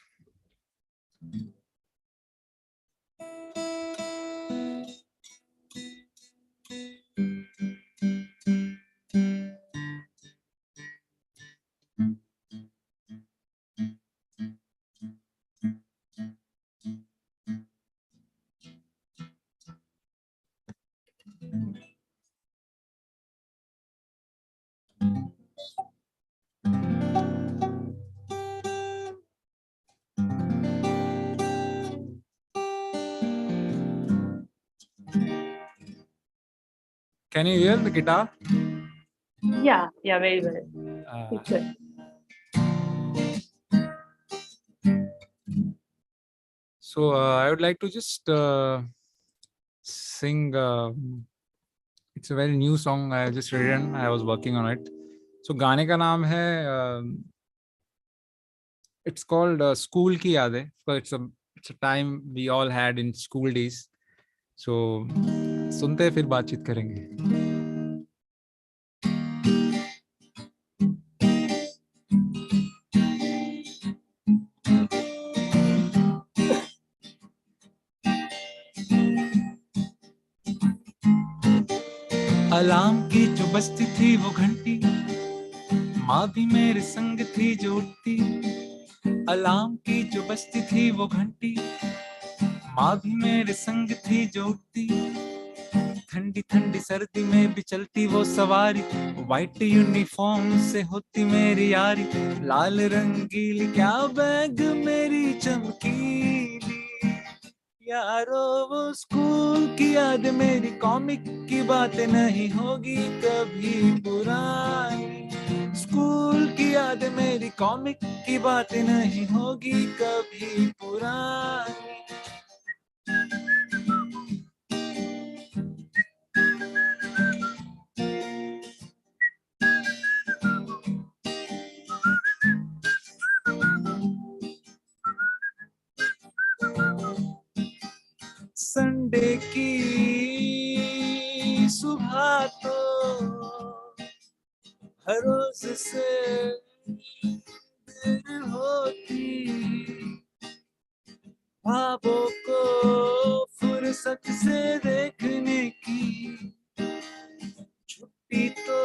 Speaker 3: Can you hear the guitar?
Speaker 1: Yeah, very well. It's good.
Speaker 3: So I would like to just sing. It's a very new song I just written. I was working on it. So गाने का नाम है it's called School की यादें. So it's a time we all had in school days. So सुनते हैं, फिर बातचीत करेंगे. अलार्म की जो बजती थी वो घंटी, माँ भी मेरे संग थी जो उठती. अलार्म की जो बजती थी वो घंटी, माँ भी मेरे संग थी जो उठती. ठंडी ठंडी सर्दी में भी चलती वो सवारी, वाइट यूनिफॉर्म से होती मेरी यारी. लाल रंगीली क्या बैग मेरी चमकीली, यारो वो स्कूल की याद मेरी. कॉमिक की बातें नहीं होगी कभी पुरानी, स्कूल की याद मेरी. कॉमिक की बातें नहीं होगी कभी पुरानी. संडे की सुबह तो हर रोज से देर होती, ख्वाबों को फुर्सत से देखने की. छुट्टी तो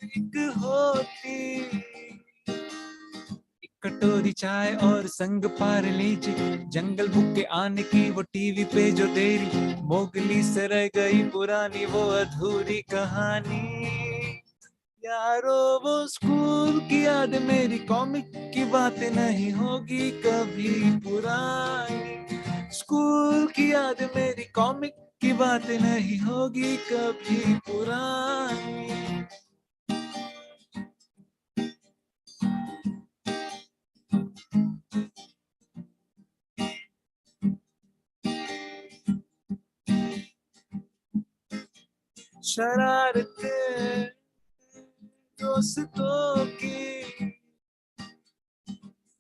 Speaker 3: एक होती, कटोरी चाय और संग पार्ले-जी. जंगल बुक के आने की वो टीवी पे जो देरी, मोगली से रह गई पुरानी वो अधूरी कहानी. यारो वो स्कूल की याद मेरी. कॉमिक की बातें नहीं होगी कभी पुरानी, स्कूल की याद मेरी. कॉमिक की बातें नहीं होगी कभी पुरानी. शरारतें दोस्तों की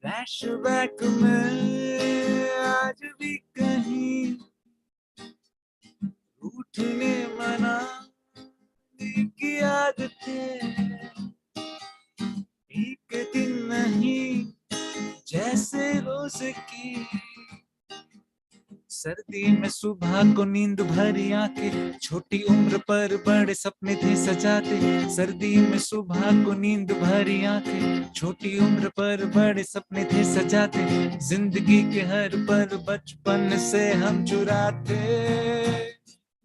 Speaker 3: फ्लैशबैक में आज भी कहीं, उठने मनाने की आदतें एक दिन नहीं जैसे रोज की. सर्दी में सुबह को नींद भरी आंखें, छोटी उम्र पर बड़े सपने थे सजाते. सर्दी में सुबह को नींद भरी आंखें, छोटी उम्र पर बड़े सपने थे सजाते. जिंदगी के हर पल बचपन से हम चुराते.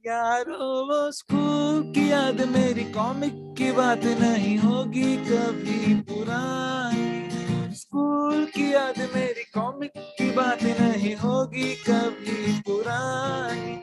Speaker 3: यारो वो स्कूल की याद मेरी. कॉमिक की बात नहीं होगी कभी पुरानी, स्कूल की याद मेरी. कॉमिक की बात नहीं होगी कभी पुरानी.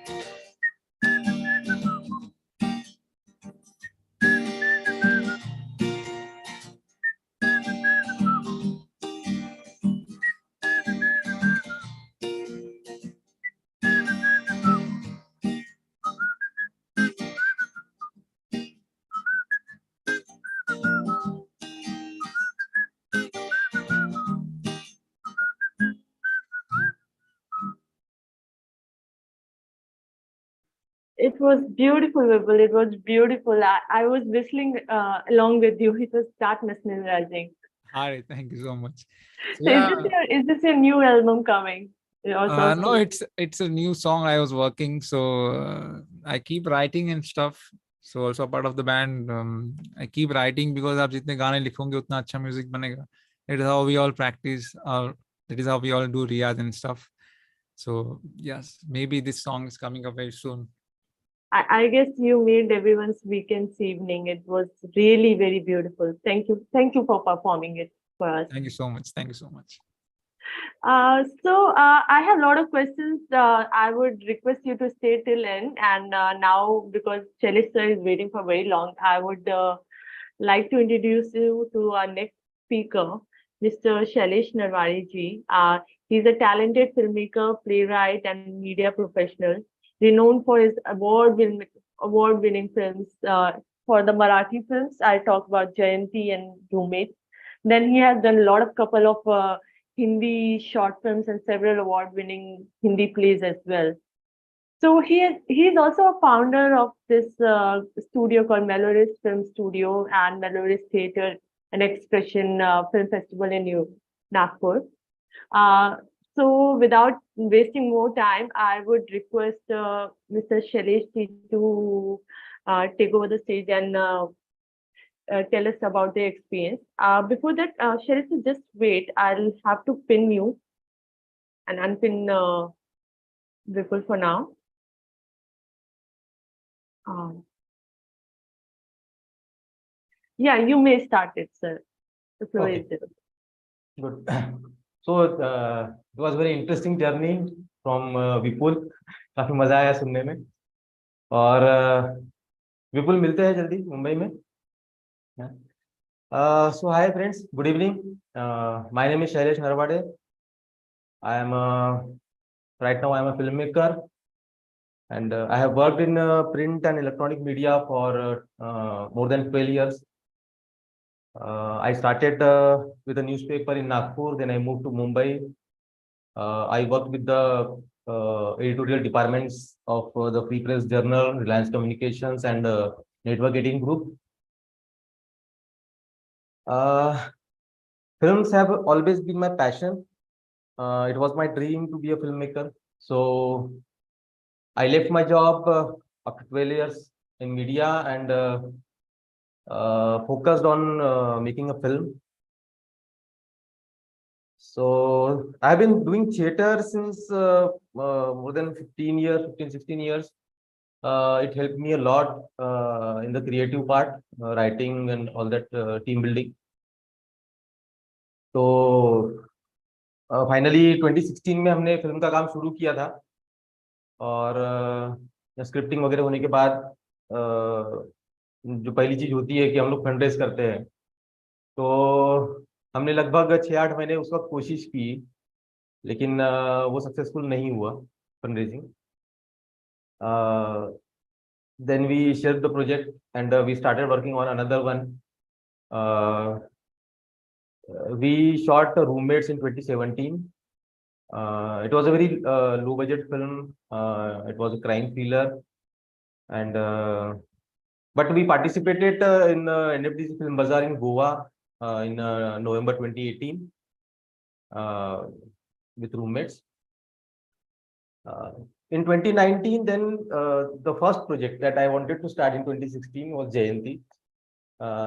Speaker 1: It was beautiful, Vipul. It was beautiful. I was whistling along with you. It was that mesmerizing.
Speaker 3: All right, thank you so much. So,
Speaker 1: So is this your new album coming?
Speaker 3: no, it's a new song I was working. So I keep writing and stuff. So also part of the band, I keep writing because आप जितने गाने लिखोगे उतना अच्छा music बनेगा. It is how we all practice. That is how we all do riyaz and stuff. So yes, maybe this song is coming up very soon.
Speaker 1: I guess you made everyone's weekend's evening. It was really very beautiful. Thank you. Thank you for performing it for us.
Speaker 3: Thank you so much. Thank you so much.
Speaker 1: I have a lot of questions. I would request you to stay till end. And now, because Shailesh sir is waiting for very long, I would like to introduce you to our next speaker, Mr. Shailesh Narwari ji. He's a talented filmmaker, playwright, and media professional, renowned for his award-winning films, for the Marathi films. I talk about Jayanti and Roommates. Then he has done a lot of couple of Hindi short films and several award-winning Hindi plays as well. So he's also a founder of this studio called Melloris Film Studio and Melloris Theatre and Expression Film Festival in Nagpur. Uh, so without wasting more time, I would request Mr. Shailesh ji to take over the stage and tell us about their experience. Before that, Shailesh, just wait. I'll have to pin you and unpin Vipul for now. Um, yeah, you may start it, sir. The floor
Speaker 4: Okay.
Speaker 1: is yours.
Speaker 4: Good. So it was very interesting journey from Vipul. काफी मजा आया सुनने में और विपुल मिलते हैं जल्दी मुंबई में. So hi friends, good evening. My name is Shailesh Narwade. I am right now I am a filmmaker and I have worked in print and electronic media for more than 12 years. I started with a newspaper in Nagpur, then I moved to Mumbai. I worked with the editorial departments of the Free Press Journal, Reliance Communications, and Network 18 Group. Films have always been my passion. It was my dream to be a filmmaker. So I left my job after 12 years in media and focused on making a film. So I've been doing theater since more than 15 years, 15, 16 years. It helped me a lot in the creative part, writing and all that team building. तो finally 2016 में हमने film का काम शुरू किया था और scripting वगैरह होने के बाद जो पहली चीज होती है कि हम लोग फंड रेज करते हैं. तो हमने लगभग 6-8 महीने उस वक्त कोशिश की लेकिन वो सक्सेसफुल नहीं हुआ fund raising. Then we shared the project and we started working on another one. We shot Roommates in 2017. It was a very low budget film. It was a crime thriller, and but we participated in NFDC Film Bazaar in Goa in November 2018 with Roommates. In 2019, then the first project that I wanted to start in 2016 was Jayanti.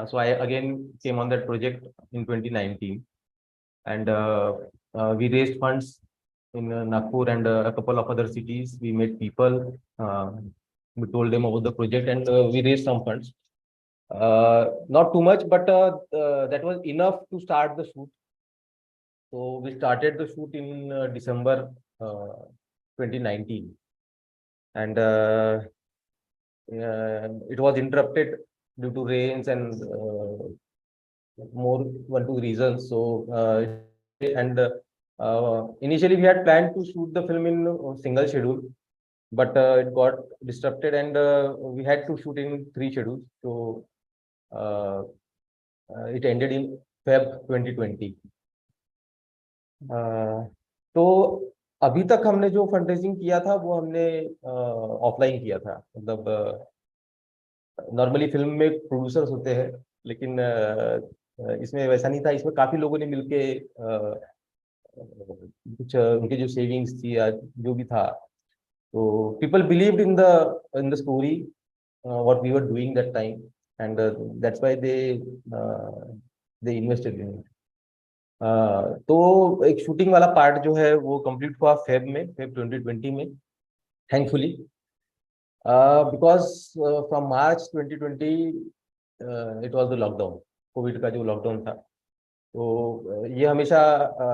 Speaker 4: So I again came on that project in 2019, and we raised funds in Nagpur and a couple of other cities. We met people, we told them about the project, and we raised some funds. Not too much, but that was enough to start the shoot. So we started the shoot in December 2019, and it was interrupted due to rains and more one two reasons. So and initially we had planned to shoot the film in single schedule, but it got disrupted and we had to shoot in 3 schedules. So it ended in Feb 2020. तो अभी तक हमने जो fundraising किया था वो हमने offline किया था. मतलब नॉर्मली फिल्म में प्रोड्यूसर्स होते हैं लेकिन इसमें वैसा नहीं था. इसमें काफी लोगों ने मिलके कुछ उनके जो सेविंग्स थी या जो भी था, तो people believed in the story what we were doing that time and that's why they invested in. तो एक शूटिंग वाला पार्ट जो है वो कंप्लीट हुआ फेब 2020 में, thankfully, because from March 2020 it was the lockdown, Covid का जो लॉकडाउन था. तो ये हमेशा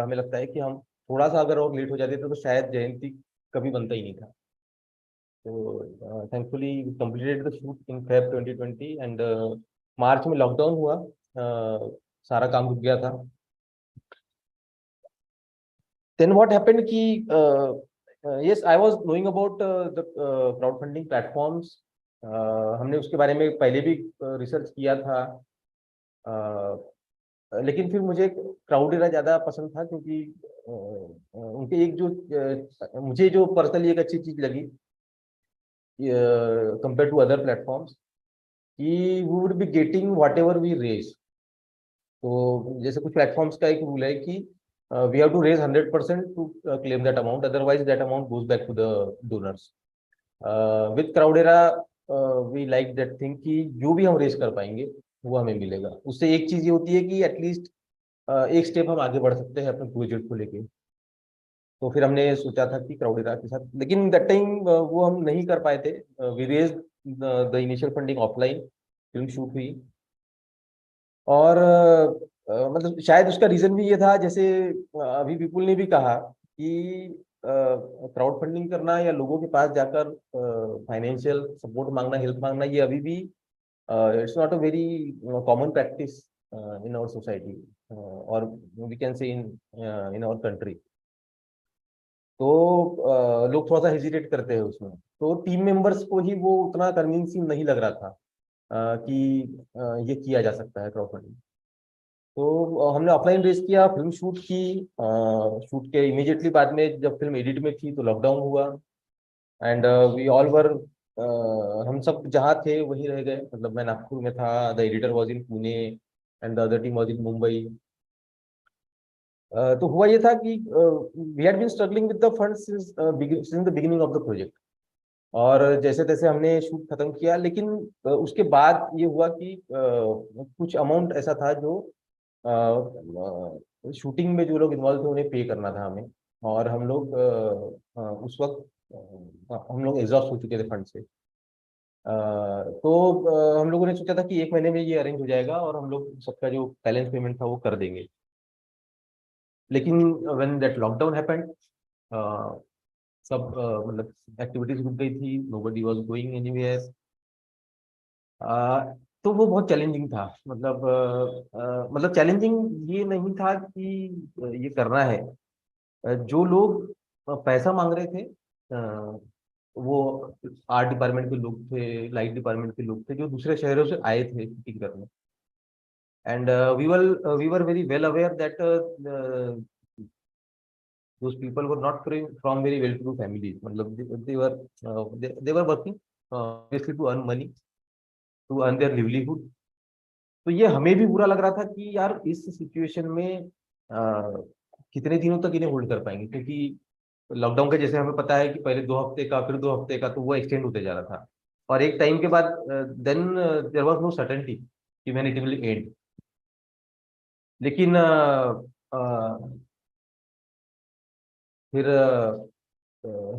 Speaker 4: हमें लगता है कि हम थोड़ा सा अगर और लेट हो जाते तो शायद जयंती कभी बनता ही नहीं था. तो thankfully completed the shoot in Feb 2020 and March में लॉकडाउन हुआ, सारा काम रुक गया था. Then what happened ki yes, I was knowing about the crowdfunding platforms हमने उसके बारे में पहले भी रिसर्च किया था, लेकिन फिर मुझे क्राउडेरा ज़्यादा पसंद था, क्योंकि उनके एक जो मुझे जो पर्सनली एक अच्छी चीज़ लगी कंपेयर टू अदर प्लेटफॉर्म्स, कि we would be getting whatever we raise. तो जैसे कुछ प्लेटफॉर्म्स का एक रूल है कि we have to raise 100% to claim that amount, otherwise that amount goes back to the donors. With Crowdera we like that thing कि जो भी हम रेज कर पाएंगे वो हमें मिलेगा। उससे एक चीज ये होती है कि एटलीस्ट एक स्टेप हम आगे बढ़ सकते हैं अपने प्रोजेक्ट को लेके। तो फिर हमने सोचा था कि क्राउडेरा के साथ, लेकिन दैट टाइम वो हम नहीं कर पाए थे। We raise the initial funding offline, film shoot हुई। और मतलब शायद उसका रीजन भी ये था, जैसे अभी विपुल ने भी कहा कि क्राउड फंडिंग करना या लोगों के पास जाकर फाइनेंशियल सपोर्ट मांगना, हेल्प मांगना, ये अभी भी it's not a very common practice in our society, और we can say in our country. तो लोग थोड़ा सा हेजिटेट करते हैं उसमें। तो टीम मेंबर्स को ही वो उतना कन्विंसिंग नहीं लग रहा था कि ये किया जा सकता है क्राउड फंडिंग। तो हमने ऑफलाइन रेस किया, फिल्म शूट की। शूट के इमीडिएटली बाद में जब फिल्म एडिट में थी तो लॉकडाउन हुआ, एंड वी ऑल वर, हम सब जहाँ थे वहीं रह गए। मतलब मैं नागपुर में था, the editor was in Pune and the other team was in Mumbai. तो हुआ ये था कि we had been struggling with the funds since the beginning of the project. और जैसे तैसे हमने शूट खत्म किया, लेकिन उसके बाद ये हुआ कि कुछ अमाउंट ऐसा था जो शूटिंग में जो लोग इन्वॉल्व थे उन्हें पे करना था हमें। और हम लोग उस वक्त हम लोग एग्जॉस्ट हो चुके थे फंड से। तो हम लोगों ने सोचा था कि 1 महीने में ये अरेंज हो जाएगा और हम लोग सबका जो बैलेंस पेमेंट था वो कर देंगे। लेकिन व्हेन दैट लॉकडाउन हैपेंड, सब मतलब एक्टिविटीज रुक गई थी, नोबडी वाज गोइंग एनीवेयर। तो वो बहुत चैलेंजिंग था। मतलब चैलेंजिंग ये नहीं था कि ये करना है। जो लोग पैसा मांग रहे थे, वो आर्ट डिपार्टमेंट के लोग थे, लाइट डिपार्टमेंट के लोग थे, जो दूसरे शहरों से आए थे शूटिंग करने। And we were very well aware that those people were not from very well-to-do families. मतलब they were working basically to earn money, to earn their livelihood. तो ये हमें भी बुरा लग रहा था कि यार इस सिचुएशन में कितने दिनों तक इन्हें होल्ड कर पाएंगे, क्योंकि लॉकडाउन का जैसे हमें पता है कि पहले 2 हफ्ते का, फिर 2 हफ्ते का, तो वो एक्सटेंड होते जा रहा था। और एक टाइम के बाद then there was no certainty कि व्हेन इट विल एंड। लेकिन फिर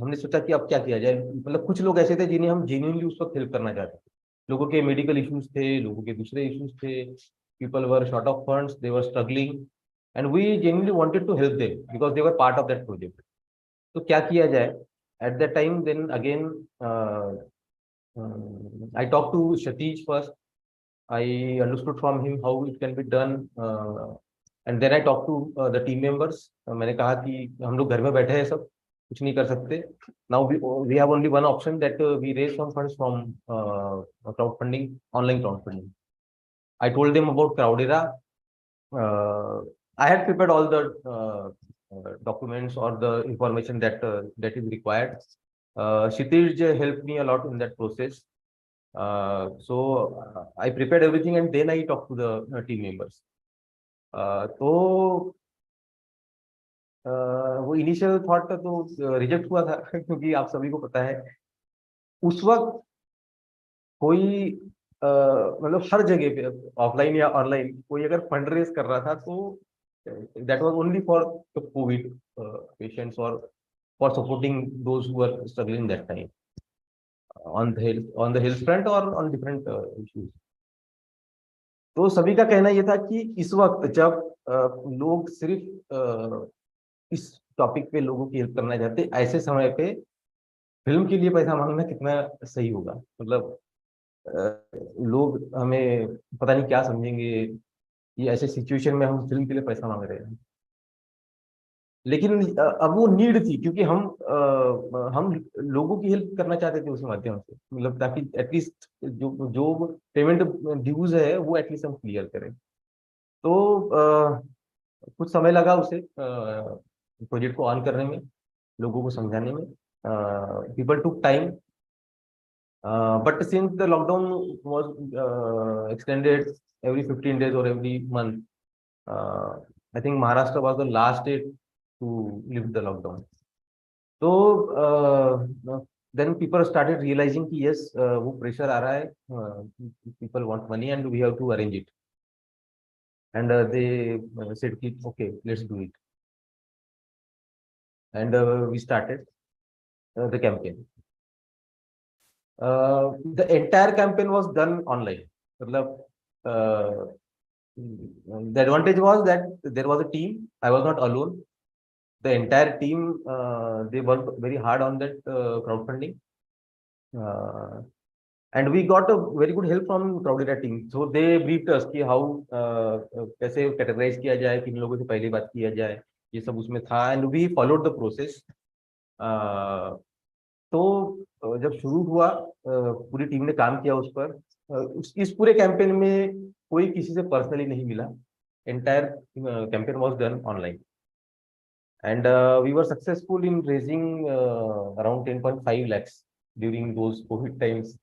Speaker 4: हमने सोचा कि अब क्या किया जाए। मतलब कुछ लोग ऐसे थे जिन्हें हम जेन्युइनली उस वक्त हेल्प करना चाहते थे। लोगों के मेडिकल इश्यूज थे, लोगों के दूसरे इश्यूज थे, people were short of funds, they were struggling, and we genuinely wanted to help them because they were part of that project. तो क्या किया जाए at that time? Then again I talk to Satish first. I understood from him how it can be done, and then I talked to the team members. मैंने कहा कि हम लोग घर में बैठे हैं, सब कुछ नहीं कर सकते। Now we have only one option, that we raise some funds from crowdfunding, online crowdfunding. I told them about Crowdera. I had prepared all the documents or the information that is required. Kshitij helped me a lot in that process. So I prepared everything and then I talked to the team members. तो वो initial thought का तो reject हुआ था क्योंकि आप सभी को पता है उस वक्त कोई मतलब हर जगह पे, ऑफलाइन या ऑनलाइन, कोई अगर फंड रेज कर रहा था तो that was only for the covid patients और for supporting those who are struggling that time on the health front or on different issues. तो सभी का कहना यह था कि इस वक्त जब लोग सिर्फ इस टॉपिक पे लोगों की हेल्प करना चाहते, ऐसे समय पे फिल्म के लिए पैसा मांगना कितना सही होगा। मतलब लोग हमें पता नहीं क्या समझेंगे, ये ऐसे सिचुएशन में हम फिल्म के लिए पैसा मांग रहे हैं। लेकिन अब वो नीड थी, क्योंकि हम लोगों की हेल्प करना चाहते थे उस माध्यम से, मतलब ताकि एटलीस्ट जो जो पेमेंट ड्यूज है वो एटलीस्ट हम क्लियर करें। तो कुछ समय लगा उसे प्रोजेक्ट को ऑन करने में, लोगों को समझाने में। People took time, but since the lockdown was extended every 15 days or every month, uh, I think Maharashtra was the last state to lift the lockdown. So then people started realizing कि yes, वो pressure आ रहा है, people want money and we have to arrange it. And they said कि okay, let's do it. And we started the campaign. The entire campaign was done online. मतलब, the advantage was that there was a team. I was not alone. The entire team, they worked very hard on that crowdfunding. And we got a very good help from Crowdera team. So they briefed us कि how कैसे categorize किया जाए, किन लोगों से पहली बात किया जाए, ये सब उसमें था, and we followed the process. तो जब शुरू हुआ, पूरी टीम ने काम किया उस पर। इस पूरे कैंपेन में कोई किसी से पर्सनली नहीं मिला। Entire campaign was done online, and we were successful in raising around 10.5 lakhs during those covid times.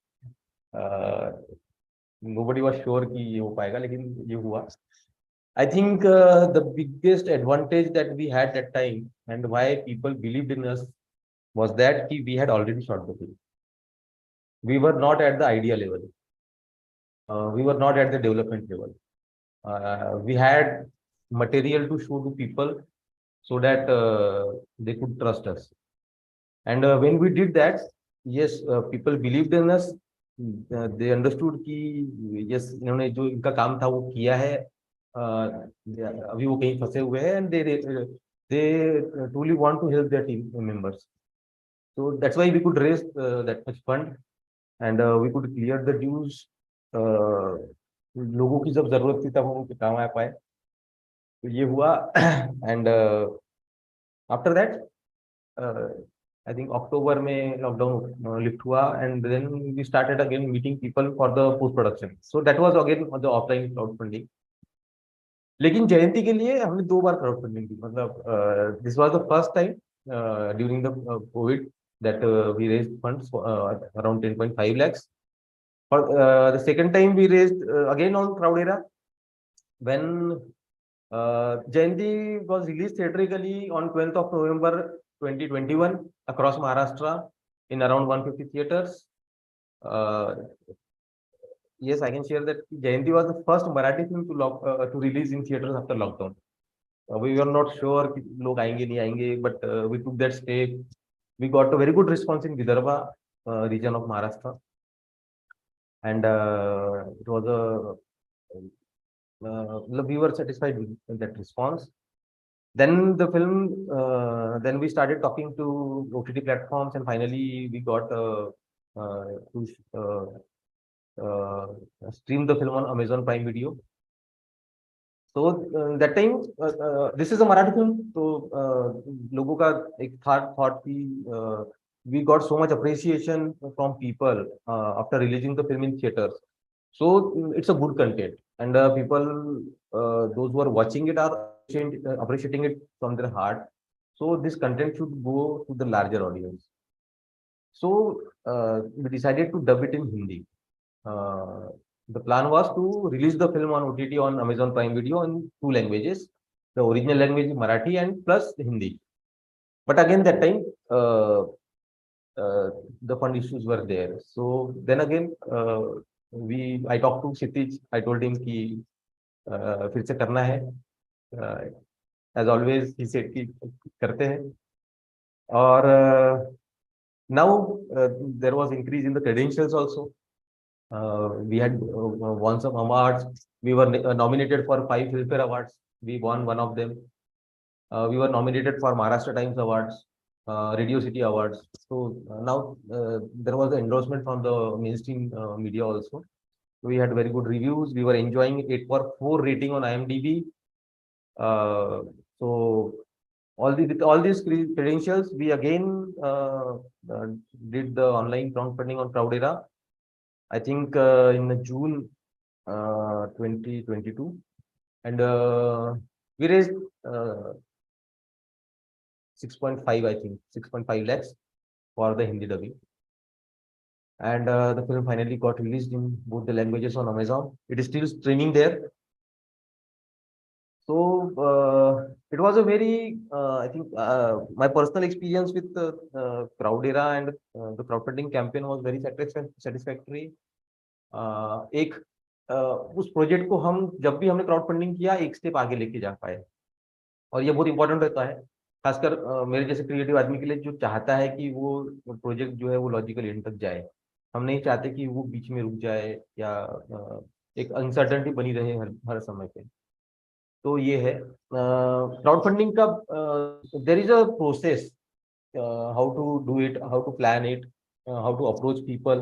Speaker 4: Nobody was sure कि ये हो पाएगा, लेकिन ये हुआ। I think the biggest advantage that we had that time and why people believed in us was that we had already shot the film. We were not at the idea level. We were not at the development level. We had material to show to people so that they could trust us. And when we did that, yes, people believed in us. They understood कि yes, इन्होंने जो इनका काम था वो किया है, अभी वो कहीं फंसे हुए हैं, and they truly want to help their team members. So that's why we could raise that much fund, and we could clear the dues. लोगों की जब जरूरत थी तब हम उनके काम आ पाए, तो ये हुआ। And after that I think October में लॉकडाउन लिफ्ट हुआ, and then we started again meeting people for the post production. So that was again the offline crowd funding. लेकिन जयंती के लिए हमने 2 बार क्राउड फंडिंग की। मतलब this was the first time during the Covid that we raised funds for around 10.5 lakhs. For the second time we raised again on Crowdera when Jayanti was released theatrically on 12th of November 2021 across Maharashtra in around 150 theaters. Yes, I can share that Jayanti was the first Marathi film to release in theaters after lockdown. We were not sure कि लोग आएंगे नहीं आएंगे, but we took that step. We got a very good response in Vidarbha region of Maharashtra, and it was we were satisfied with that response. Then the film, then we started talking to OTT platforms, and finally we got to stream the film on Amazon Prime Video. So that time, this is a Marathi film, so लोगों का एक thought कि we got so much appreciation from people after releasing the film in theaters. So it's a good content, and people, those who are watching it are appreciating it from their heart. So this content should go to the larger audience. So we decided to dub it in Hindi. The plan was to release the film on OTT on Amazon Prime Video in 2 languages. The original language is Marathi and plus Hindi. But again, that time, the fund issues were there. So then again, I talked to Kshitij. I told him कि फिर से करना है. As always, he said कि करते हैं. और now there was increase in the credentials also. We had won some awards. We were nominated for 5 Filmfare Awards. We won one of them. We were nominated for Maharashtra Times Awards, Radio City Awards. So now there was an endorsement from the mainstream media also. We had very good reviews. We were enjoying 8.4 rating on IMDb. So with all these credentials, we again did the online crowdfunding on Crowdera. I think in June 2022, and we raised 6.5, I think 6.5 lakhs for the Hindi dubbing. And the film finally got released in both the languages on Amazon. It is still streaming there. So it was a very, I think, my personal experience with Crowdera and the crowdfunding campaign was very satisfactory. एक उस project को हम जब भी हमने crowd funding किया एक step आगे लेके जा पाए, और ये बहुत इंपॉर्टेंट रहता है, खासकर मेरे जैसे क्रिएटिव आदमी के लिए जो चाहता है कि वो प्रोजेक्ट जो है वो लॉजिकल एंड तक जाए। हम नहीं चाहते कि वो बीच में रुक जाए या एक अनसर्टेनिटी बनी रहे हर समय पे। तो ये है क्राउड फंडिंग का there is a process, how to do it, how to plan it, how to approach people,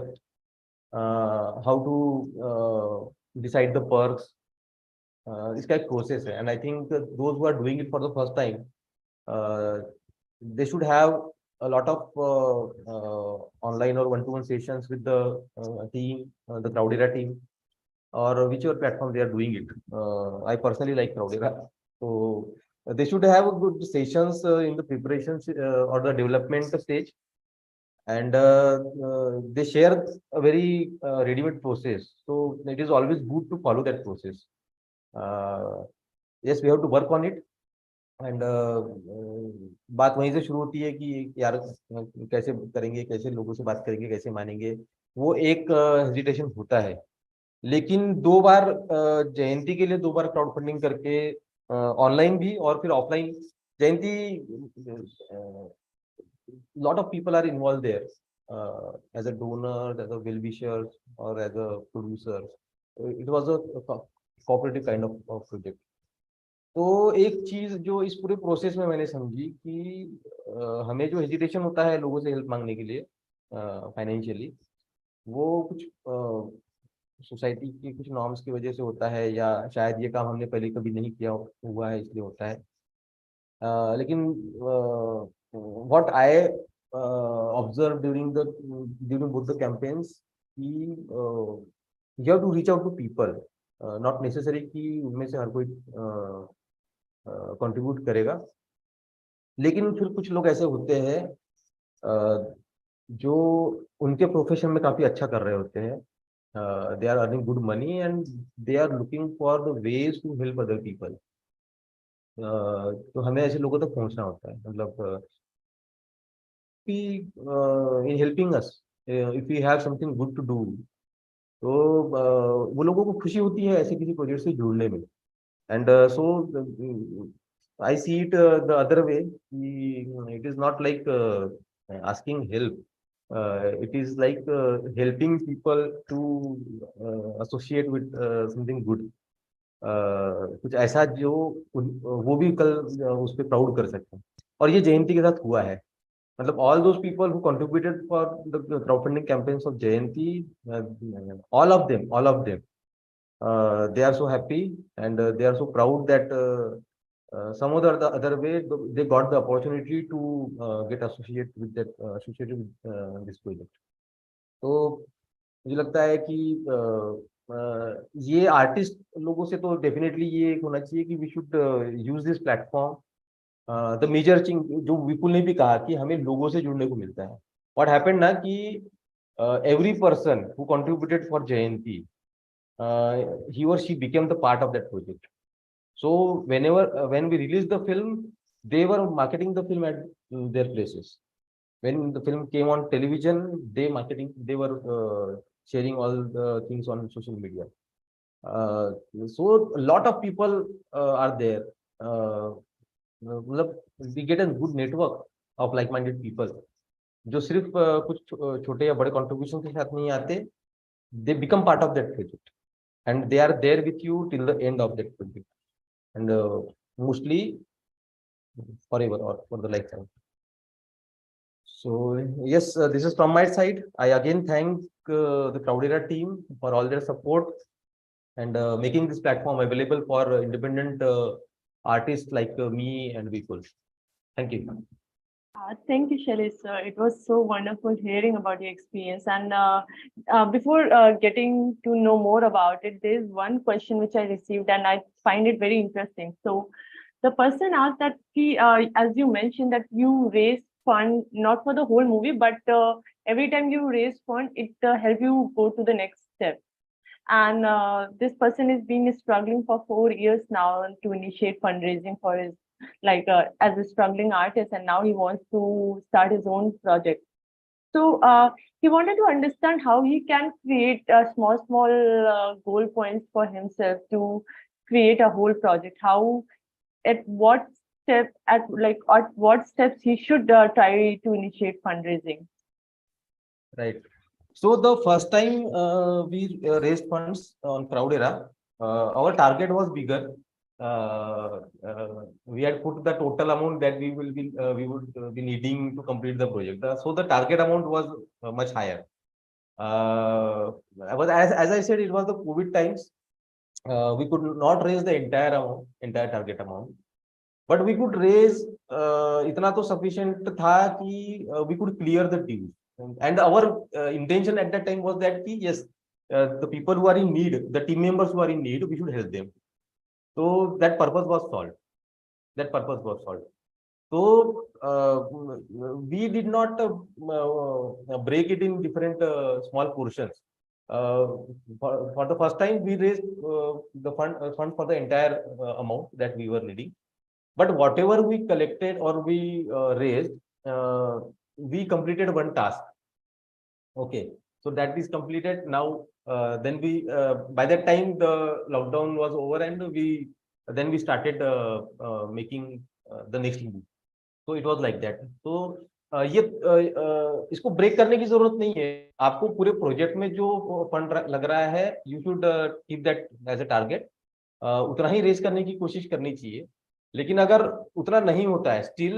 Speaker 4: how to decide the perks. इसका एक प्रोसेस है, and I think those who are doing it for the first time they should have a lot of online or one-to-one sessions with the team, the Crowdera team, or whichever platform they are doing it. I personally like Crowdera, so they should have good sessions in the preparations or the development stage, and they share a very ready-made process. So it is always good to follow that process. Yes, we have to work on it. And बात वहीं से शुरू होती है कि यार कैसे करेंगे, कैसे लोगों से बात करेंगे, कैसे मानेंगे, वो एक हेजिटेशन होता है। लेकिन 2 बार जयंती के लिए 2 बार क्राउड फंडिंग करके, ऑनलाइन भी और फिर offline, Jayanti lot of people are involved there as a donor, as a well-wisher, or as a producer. It was a cooperative kind of project. तो एक चीज जो इस पूरे प्रोसेस में मैंने समझी कि हमें जो हेजिटेशन होता है लोगों से हेल्प मांगने के लिए फाइनेंशियली, वो कुछ सोसाइटी की कुछ नॉर्म्स की वजह से होता है, या शायद ये काम हमने पहले कभी नहीं किया हुआ है इसलिए होता है। लेकिन what I observed during both the campaigns, you have to reach out to people, not necessary कि उनमें से हर कोई कंट्रीब्यूट करेगा, लेकिन फिर कुछ लोग ऐसे होते हैं जो उनके प्रोफेशन में काफी अच्छा कर रहे होते हैं, they are earning good money and they are looking for the ways to help other people. तो हमें ऐसे लोगों तक पहुंचना होता है, मतलब in helping us, if we have something good to do, तो वो लोगों को खुशी होती है ऐसे किसी प्रोजेक्ट से जुड़ने में। And so I see it the other way. It is not like asking help. It is like helping people to associate with something good. कुछ ऐसा जो वो भी कल उस पर प्राउड कर सकते हैं, और ये जयंती के साथ हुआ है। मतलब all those people who contributed for the crowdfunding campaigns of Jayanti, all of them, they are so happy and they are so proud that some other the other way they got the opportunity to get associated with this project. तो मुझे लगता है कि ये artist लोगों से तो definitely ये होना चाहिए कि we should use this platform. The major thing जो विपुल ने भी कहा कि हमें लोगों से जुड़ने को मिलता है। व्हाट हैपेंड ना कि every person who contributed for Jayanti, he or she became the part of that project. So when we released the film, they were marketing the film at their places. When the film came on television, they were sharing all the things on social media. So a lot of people are there. मतलब we get a good network of like-minded people जो सिर्फ कुछ छोटे या बड़े contribution के साथ नहीं आते, they become part of that project and they are there with you till the end of that project, and mostly forever or for the lifetime. So yes, this is from my side. I again thank the Crowdera team for all their support and making this platform available for independent artists like me and Vipul. Thank you.
Speaker 1: Thank you, Shailesh, sir. It was so wonderful hearing about your experience. And before getting to know more about it, there's one question which I received, and I find it very interesting. So, the person asked that as you mentioned, that you raise fund not for the whole movie, but every time you raise fund, it help you go to the next step. And this person is been struggling for 4 years now to initiate fundraising for his as a struggling artist, and now he wants to start his own project. So he wanted to understand how he can create small goal points for himself to create a whole project. How at what at what steps he should try to initiate fundraising.
Speaker 4: Right. So the first time we raised funds on Crowdera, our target was bigger. We had put the total amount that we would be needing to complete the project. So the target amount was much higher. But as I said, it was the COVID times. We could not raise the entire target amount, but we could raise इतना तो sufficient था कि we could clear the dues. And our intention at that time was that yes, the people who are in need, the team members who are in need, we should help them. So that purpose was solved. So we did not break it in different small portions. For the first time, we raised the fund for the entire amount that we were needing. But whatever we collected or we raised, we completed one task. Okay, so that is completed now. Then we, by that time, the lockdown was over, and we started making the next move. So it was like that. So ये इसको break करने की जरूरत नहीं है. आपको पूरे project में जो फंड लग रहा है, you should keep that as a target. उतना ही रेज करने की कोशिश करनी चाहिए. लेकिन अगर उतना नहीं होता है, स्टिल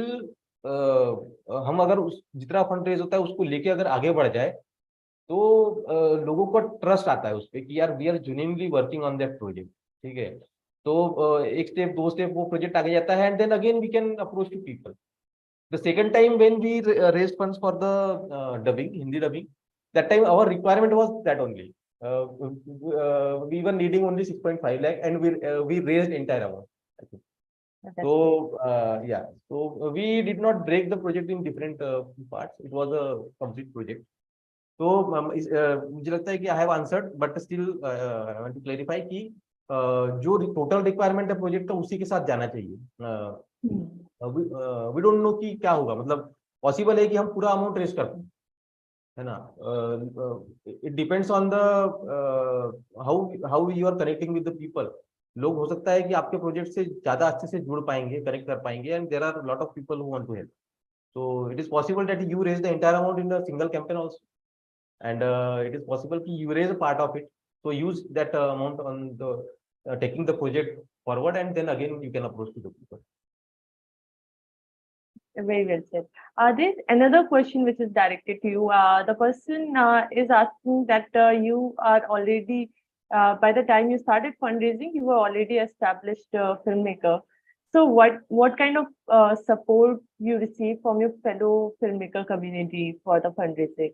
Speaker 4: हम अगर उस जितना फंड रेज होता है उसको लेके अगर आगे बढ़ जाए, तो लोगों को ट्रस्ट आता है उस पर कि यार we are genuinely working on that project. ठीक है, तो एक स्टेप दो स्टेप वो प्रोजेक्ट आगे जाता है, and then again we can approach to people. The second time when we raised funds for the dubbing, Hindi dubbing, that time our requirement was that only. We were needing only 6.5 lakh, and we raised entire amount. So yeah, so we did not break the project in different parts. It was a complete project. So मुझे लगता है कि I have answered, but still I want to clarify कि जो total requirement है project का उसी के साथ जाना चाहिए. वी डोंट नो कि क्या होगा. मतलब पॉसिबल है कि हम पूरा अमाउंट रेज कर पाए, है ना. It depends on the how you are connecting with the people. लोग हो सकता है कि आपके प्रोजेक्ट से ज्यादा अच्छे से जुड़ पाएंगे, कनेक्ट कर पाएंगे, and there are lot of people who want to help. So it is possible that you raise the entire amount in a single campaign also, and it is possible कि you raise a part of it, so use that amount on the taking the project forward, and then again you can approach to the people.
Speaker 1: Very well said. There's another question which is directed to you. The person is asking that you are already, by the time you started fundraising, you were already established filmmaker. So what kind of support you receive from your fellow filmmaker community for the fundraising?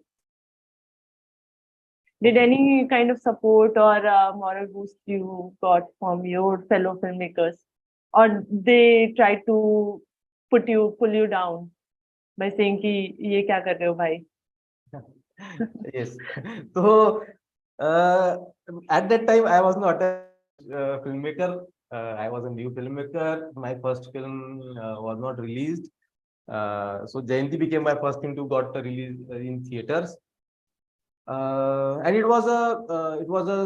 Speaker 1: Did any kind of support or moral boost you got from your fellow filmmakers, or they try to pull you down by saying कि ये क्या कर रहे हो भाई?
Speaker 4: Yes. So at that time I was not a filmmaker. I was a new filmmaker. My first film was not released. So Jayanti became my first thing to got released in theaters. And it was a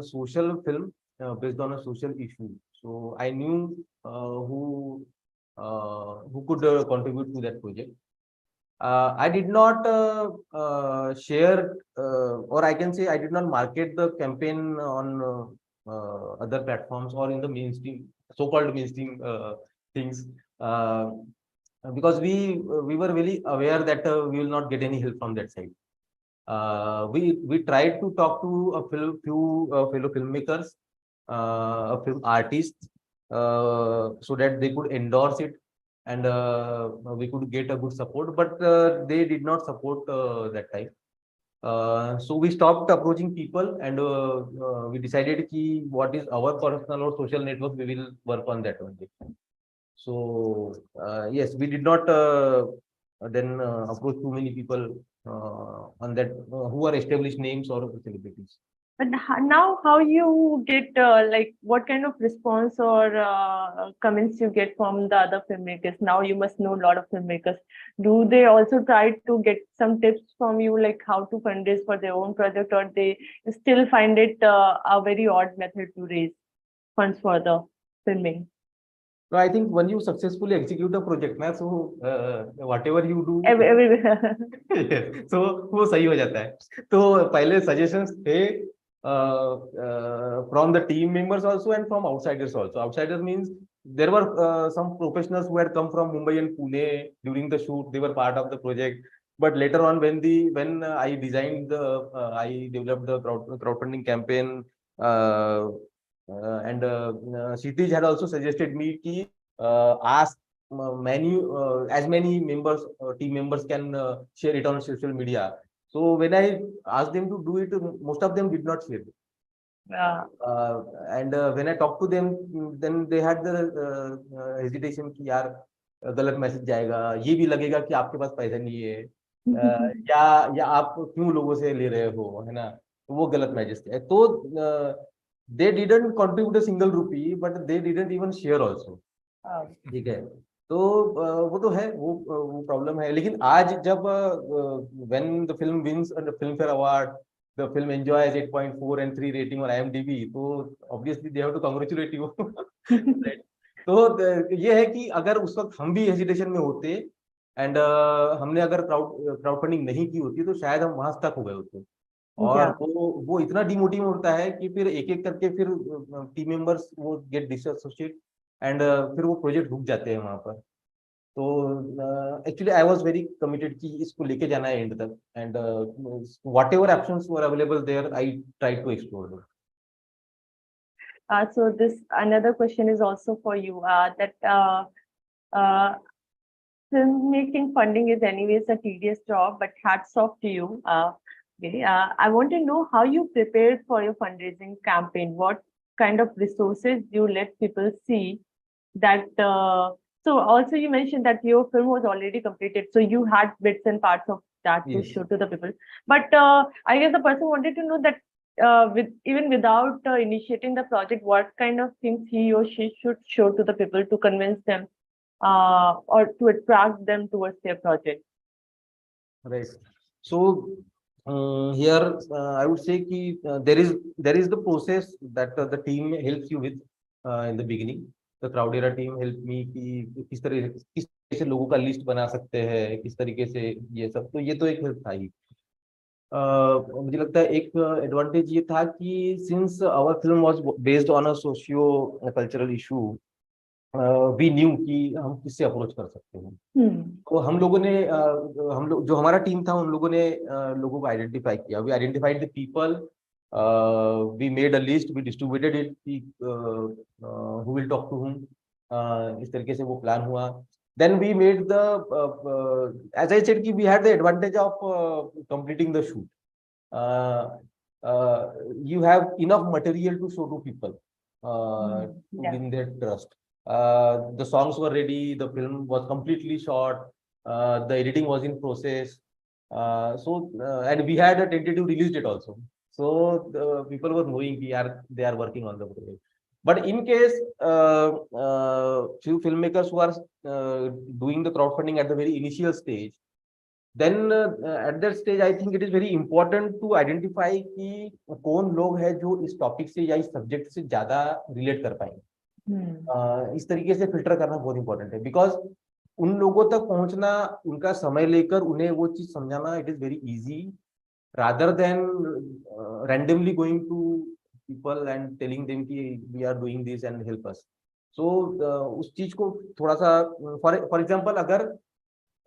Speaker 4: social film based on a social issue. So I knew who could contribute to that project. I did not share, or I can say I did not market the campaign on other platforms or in the mainstream, so-called mainstream things, because we were really aware that we will not get any help from that side. We tried to talk to a few fellow filmmakers, film artists, so that they could endorse it. and we could get a good support, but they did not support that time. So we stopped approaching people, and we decided ki what is our personal or social network, we will work on that only. So yes, we did not then approach too many people on that who are established names or celebrities.
Speaker 1: But now, how you get like what kind of response or comments you get from the other filmmakers? Now you must know a lot of filmmakers. Do they also try to get some tips from you, like how to fundraise for their own project, or they still find it a very odd method to raise funds for the filming?
Speaker 4: So I think when you successfully execute a project, ना, so whatever you do,
Speaker 1: Every
Speaker 4: so वो सही हो जाता है. तो पहले suggestions थे from the team members also and from outsiders also. Outsiders means there were some professionals who had come from Mumbai and Pune during the shoot. They were part of the project. But later on, when I designed I developed the crowdfunding campaign, and Kshitij had also suggested me ki ask as many members, team members can share it on social media. So when I asked them to do it, most of them did not share it. And when I talked to them, then they had the hesitation कि यार गलत message जाएगा, ये भी लगेगा कि आपके पास पैसा नहीं है, या आप क्यों लोगों से ले रहे हो, है ना, वो गलत मैसेज है. तो they didn't contribute a single rupee, but they didn't even share also. ठीक है. तो वो तो है, वो प्रॉब्लम है. लेकिन आज जब when the film wins the Filmfare Award, the film enjoys 8.4 and 3 rating on IMDb, तो obviously they have to congratulate you. तो ये है कि अगर उस वक्त हम भी हेजिटेशन में होते एंड हमने अगर क्राउड फंडिंग नहीं की होती तो शायद हम वहां तक हो गए होते. और वो इतना डिमोटिवेट होता है कि फिर एक एक करके फिर टीम मेंबर्स वो गेट डिसोसिएट एंड फिर वो प्रोजेक्ट रुक जाते हैं वहां पर. तो actually I was very committed कि इसको लेके जाना है एंड तक, and whatever options were available there I try to explore them.
Speaker 1: So this another question is also for you. Filmmaking funding is anyways a tedious job, but hats off to you. I want to know how you prepared for your fundraising campaign. What kind of resources you let people see that? So also you mentioned that your film was already completed, so you had bits and parts of that to show to the people. But I guess the person wanted to know that even without initiating the project, what kind of things he or she should show to the people to convince them or to attract them towards their project.
Speaker 4: Right. So here I would say कि there is the process that the team helps you with in the beginning. The Crowdera team helped me कि किस तरह से लोगों का list बना सकते हैं, किस तरीके से ये सब. तो ये तो एक हेल्प था ही. मुझे लगता है एक एडवांटेज ये था कि since our film was based on a socio cultural issue, we knew कि हम किससे अप्रोच कर सकते हैं. तो हम लोगों ने हम लोग जो हमारा टीम था उन लोगों ने लोगों को आइडेंटिफाई किया. We identified the people, we made a list, we distributed it, who will talk to whom. इस तरीके से वो प्लान हुआ. Then we made as I said, we had the advantage of completing the shoot. You have enough material to show to people to win their trust. The songs were ready, the film was completely shot, the editing was in process. And we had a tentative release date also. So the people were knowing they are working on the project. But in case few filmmakers who are doing the crowdfunding at the very initial stage, then at that stage I think it is very important to identify कि कौन लोग हैं जो इस topic से या इस subject से ज्यादा रिलेट कर पाएंगे. इस तरीके से फिल्टर करना बहुत इंपॉर्टेंट है, बिकॉज उन लोगों तक पहुंचना, उनका समय लेकर उन्हें वो चीज समझाना, it is very easy rather than randomly going to people and telling them कि we are doing this and help us. So उस चीज को थोड़ा सा, for example अगर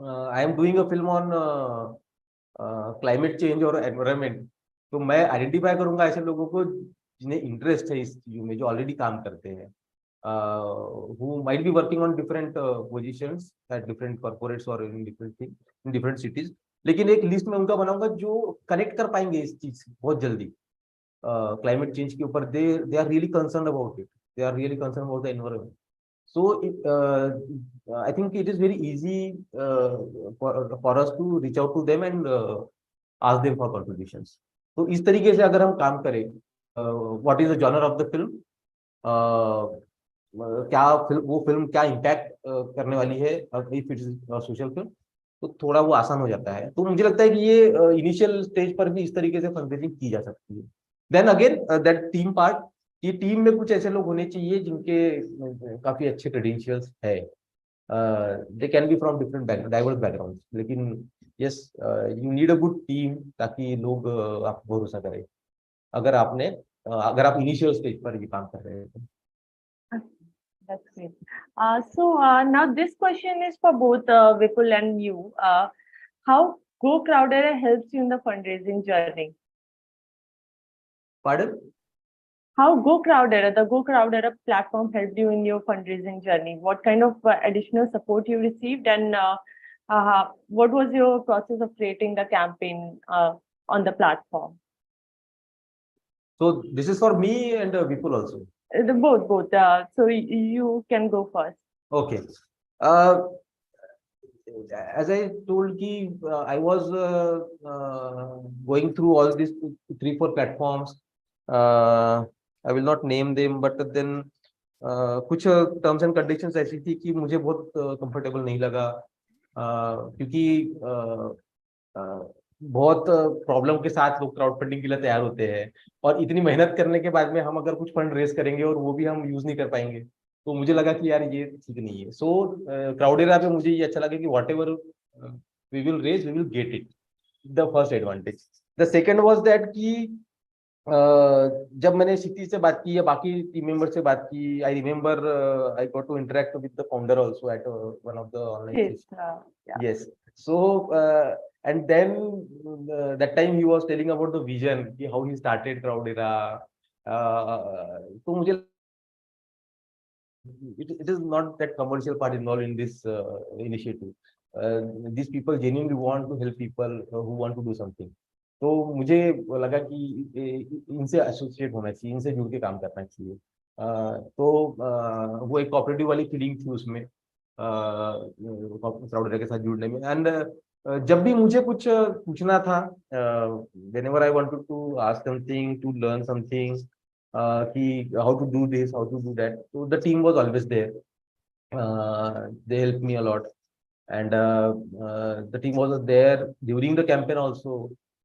Speaker 4: I am doing a film on climate change और environment, तो मैं आइडेंटिफाई करूंगा ऐसे लोगों को जिन्हें इंटरेस्ट है इस चीज में, जो ऑलरेडी काम करते हैं. who might be working on different positions at different corporates or in different things in different cities. लेकिन एक लिस्ट में उनका बनाऊंगा जो कनेक्ट कर पाएंगे इस चीज से बहुत जल्दी क्लाइमेट चेंज के ऊपर. They are really concern about it. They are really concern about the environment. So I think it is very easy for us to reach out to them and ask them for contributions. तो इस तरीके से अगर हम काम करें, what is the genre of the film, क्या वो फिल्म क्या इम्पैक्ट करने वाली है, if it is social film, तो थोड़ा वो आसान हो जाता है. तो मुझे लगता है कि ये इनिशियल स्टेज पर भी इस तरीके से फंडरेजिंग की जा सकती है. Then again that team part, ये टीम में कुछ ऐसे लोग होने चाहिए जिनके काफी अच्छे क्रेडेंशियल्स है. They can be from different diverse background, लेकिन yes you need a good team ताकि लोग आप भरोसा करें अगर आप इनिशियल स्टेज पर ये काम कर रहे हैं.
Speaker 1: That's great. So now this question is for both Vipul and you. How Go Crowdera helps you in the fundraising journey?
Speaker 4: Pardon?
Speaker 1: How Go Crowdera, the Go Crowdera platform helped you in your fundraising journey? What kind of additional support you received, and what was your process of creating the campaign on the platform?
Speaker 4: So this is for me and Vipul also.
Speaker 1: Both. So you can go first.
Speaker 4: Okay. As I told ki, I was going through all these 3-4 platforms. I will not name them, but then कुछ terms and conditions ऐसी थी कि मुझे बहुत comfortable नहीं लगा, क्योंकि बहुत प्रॉब्लम के साथ लोग क्राउड फंडिंग के लिए तैयार होते हैं, और इतनी मेहनत करने के बाद में हम अगर कुछ फंड रेज करेंगे और वो भी हम यूज नहीं कर पाएंगे, तो मुझे लगा कि यार ये ठीक नहीं है. सो क्राउडेरा पे मुझे ये अच्छा लगा कि whatever we will raise we will get it. The first advantage. The second was that कि जब मैंने सिटी से बात की या बाकी टीम मेंबर से बात की, I remember I got to interact with the founder also at one of the online session. Yes. So and then that time he was telling about the vision, how he started Crowdera. So मुझे it is not that commercial part involved in this initiative. These people genuinely want to help people who want to do something. तो मुझे लगा कि इनसे associate होना चाहिए, इनसे जुड़ के काम करना चाहिए. तो वो एक कोऑपरेटिव वाली फीलिंग थी उसमें क्राउडेरा के साथ जुड़ने में. एंड जब भी मुझे कुछ पूछना था, whenever I wanted to ask something, to learn something, कि how to do this, how to do that, so the team was always there. They helped me a lot, and the team was there during the campaign also.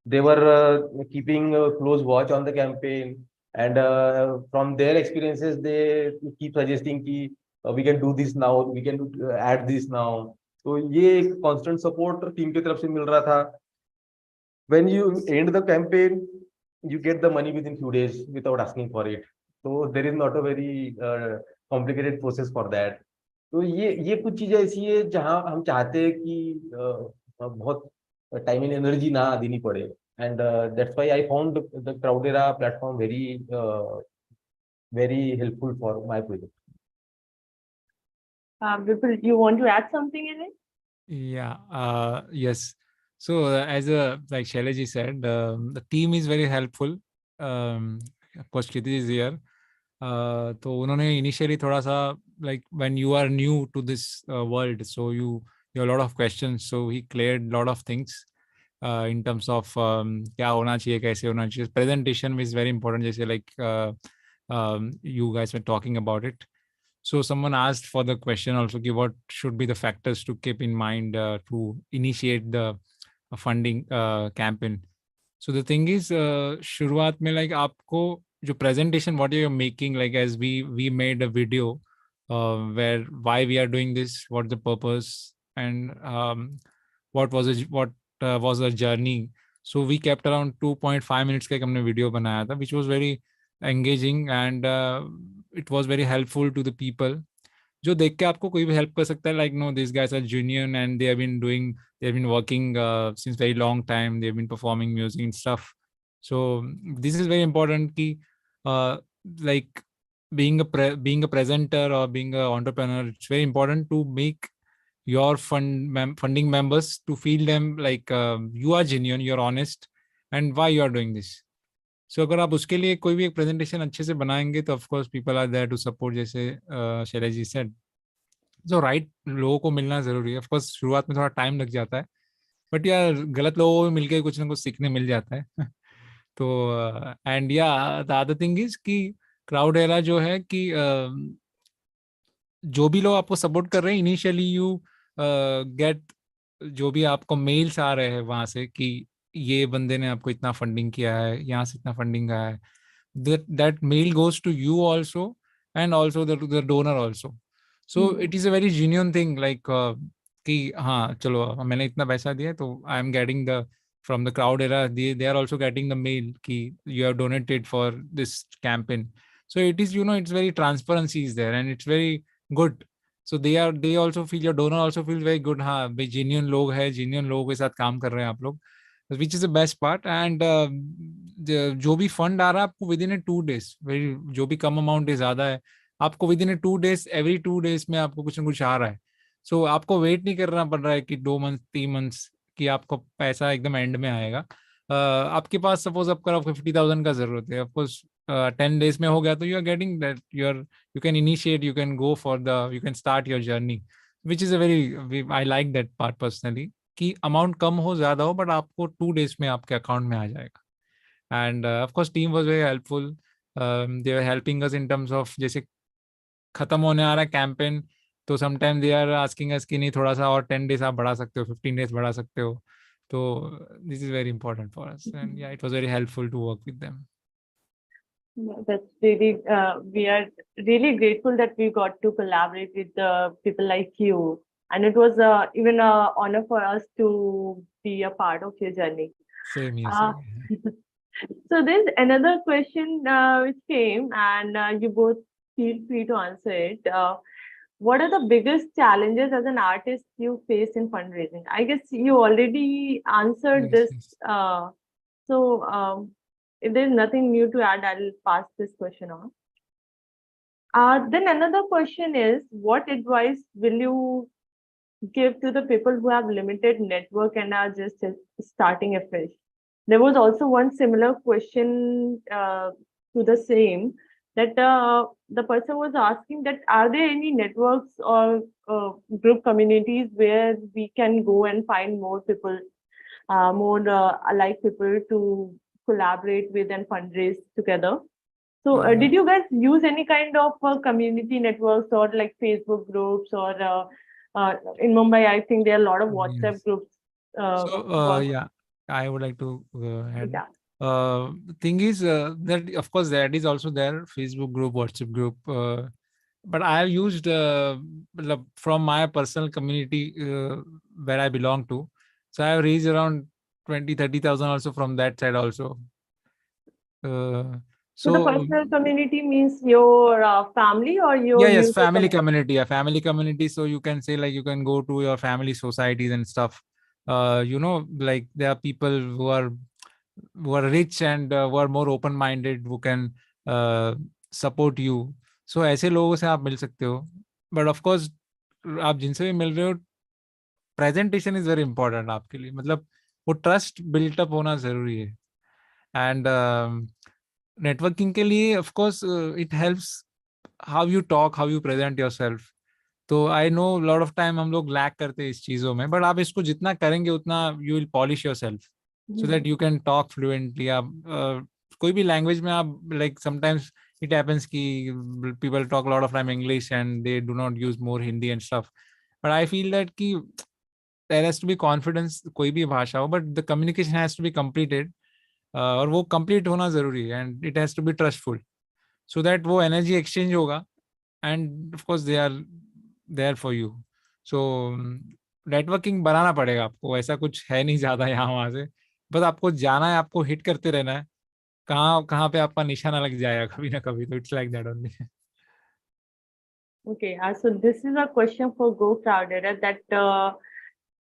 Speaker 4: They were keeping a close watch on the campaign, and from their experiences they keep suggesting कि we can do this now, we can add this now. तो ये एक constant support team की तरफ से मिल रहा था. When you end the campaign, you get the money within few days without asking for it. So there is not a very complicated process for that. तो ये कुछ चीजें ऐसी है जहां हम चाहते हैं कि बहुत टाइम एंड एनर्जी ना देनी पड़े. And that's why I found the Crowdera platform very helpful for my project.
Speaker 1: Vipul, you want to add something in it?
Speaker 3: Yeah. Yes. So as like Shailaji said, the team is very helpful. Of course, Kshitij is here. तो उन्होंने initially थोड़ा सा like when you are new to this world, so you have a lot of questions. So he cleared a lot of things in terms of क्या होना चाहिए, कैसे होना चाहिए. Presentation is very important, जैसे like you guys were talking about it. So someone asked for the question also, what should be the factors to keep in mind to initiate the funding campaign. So the thing is, शुरुआत में like आपको जो presentation what you are making, like as we made a video where why we are doing this, what the purpose, and what was the journey. So we kept around 2.5 minutes का एक हमने video बनाया था, which was very engaging and it was very helpful to the people. जो देख के आपको कोई भी help कर सकता है, like no, these guys are genuine and they have been working since very long time, they have been performing music and stuff. So this is very important कि like being a presenter or being an entrepreneur, it's very important to make your funding members to feel them like you are genuine, you're honest, and why you are doing this. So अगर आप उसके लिए कोई भी एक presentation अच्छे से बनाएंगे तो of course people are there to support, जैसे Shailesh ji said. So right लोगों को मिलना जरूरी है. ऑफ कोर्स शुरुआत में थोड़ा टाइम लग जाता है, बट यार गलत लोगों को मिलके कुछ ना कुछ सीखने मिल जाता है. तो एंड या द अदर थिंग इज कि क्राउड एरा जो है कि जो भी लोग आपको सपोर्ट कर रहे हैं, इनिशियली यू गेट जो भी आपको मेल्स आ रहे हैं वहां से कि ये बंदे ने आपको इतना फंडिंग किया है, यहाँ से इतना फंडिंग आया है, that mail goes to you also and also the donor also. So it is a very genuine thing, like कि हाँ चलो मैंने इतना पैसा दिया तो I am getting the from the crowd era, they are also getting the mail कि you have donated for this campaign. So it is, it's very transparency is there and it's very good. So they also feel, your donor also feels very good. हाँ भाई genuine लोग हैं, genuine लोगों के साथ काम कर रहे हैं आप लोग, which is the best part. And जो भी फंड आ रहा है आपको विद इन ए 2 days, जो भी कम अमाउंट है ज्यादा है, आपको with in A 2 days, every 2 days में आपको कुछ ना कुछ आ रहा है. सो आपको वेट नहीं करना पड़ रहा है कि 2 months 3 months कि आपको पैसा एकदम एंड में आएगा. आपके पास सपोज आपको 50,000 का जरूरत है, ऑफकोर्स 10 days में हो गया तो you are getting that, you can initiate, you can go for the, you can start your journey, which is a very, I like that part personally कि अमाउंट कम हो ज्यादा हो बट आपको 2 days में आपके अकाउंट में आ जाएगा. And of course team was very helpful. They were helping us in terms of जैसे खत्म होने आ रहा है कैंपेन तो sometime they are asking us कि नहीं थोड़ा सा और 10 days आप बढ़ा सकते हो, 15 days बढ़ा सकते हो. तो this is very important for us and yeah it was very helpful to work with them.
Speaker 1: That's really, we are really grateful that we got to collaborate with people like you. And it was even an honor for us to be a part of your journey.
Speaker 3: Same here, same.
Speaker 1: So there's another question which came, and you both feel free to answer it. What are the biggest challenges as an artist you face in fundraising? I guess you already answered
Speaker 3: Yes,
Speaker 1: this.
Speaker 3: yes.
Speaker 1: So if there's nothing new to add, I'll pass this question on. Then another question is, what advice will you give to the people who have limited network and are just starting afresh? There was also one similar question to the same, that the person was asking that are there any networks or group communities where we can go and find more people, more alike people to collaborate with and fundraise together. So did you guys use any kind of community networks or like Facebook groups or in Mumbai, I think there are a lot of WhatsApp
Speaker 3: Yes.
Speaker 1: groups.
Speaker 3: So yeah, I would like to add.
Speaker 1: Yeah.
Speaker 3: The thing is that of course that is also there, Facebook group, WhatsApp group. But I have used from my personal community where I belong to. So I have reached around 20,000-30,000 also from that side also.
Speaker 1: So the personal community means your family or your
Speaker 3: yes, family community. A family community. So you can say like you can go to your family societies and stuff. Like there are people who are rich and who are more open minded, who can support you. So ऐसे लोगों से आप मिल सकते हो. But of course आप जिनसे भी मिल रहे हो, प्रेजेंटेशन इज वेरी इंपॉर्टेंट आपके लिए. मतलब वो ट्रस्ट बिल्टअप होना जरूरी है. एंड नेटवर्किंग के लिए of course it helps how you talk, how you present yourself. तो I know lot of time हम लोग लैक करते हैं इस चीजों में, बट आप इसको जितना करेंगे उतना you will polish yourself so that you can talk fluently. आप कोई भी लैंग्वेज में आप like sometimes it happens कि people talk a lot of time English and they do not use more Hindi and stuff, but I feel that कि there has to be confidence, कोई भी भाषा हो, but the communication has to be completed. और वो complete होना जरूरी है and it has to be trustful so that वो energy exchange होगा and of course they are there for you. So networking बनाना पड़ेगा आपको, ऐसा कुछ है नहीं ज्यादा यहाँ वहां से, बस आपको जाना है, आपको हिट करते रहना है, कहाँ कहाँ पे आपका निशाना लग जाएगा कभी ना कभी. तो it's like that only.
Speaker 1: Okay, so this is a question for Go Crowded that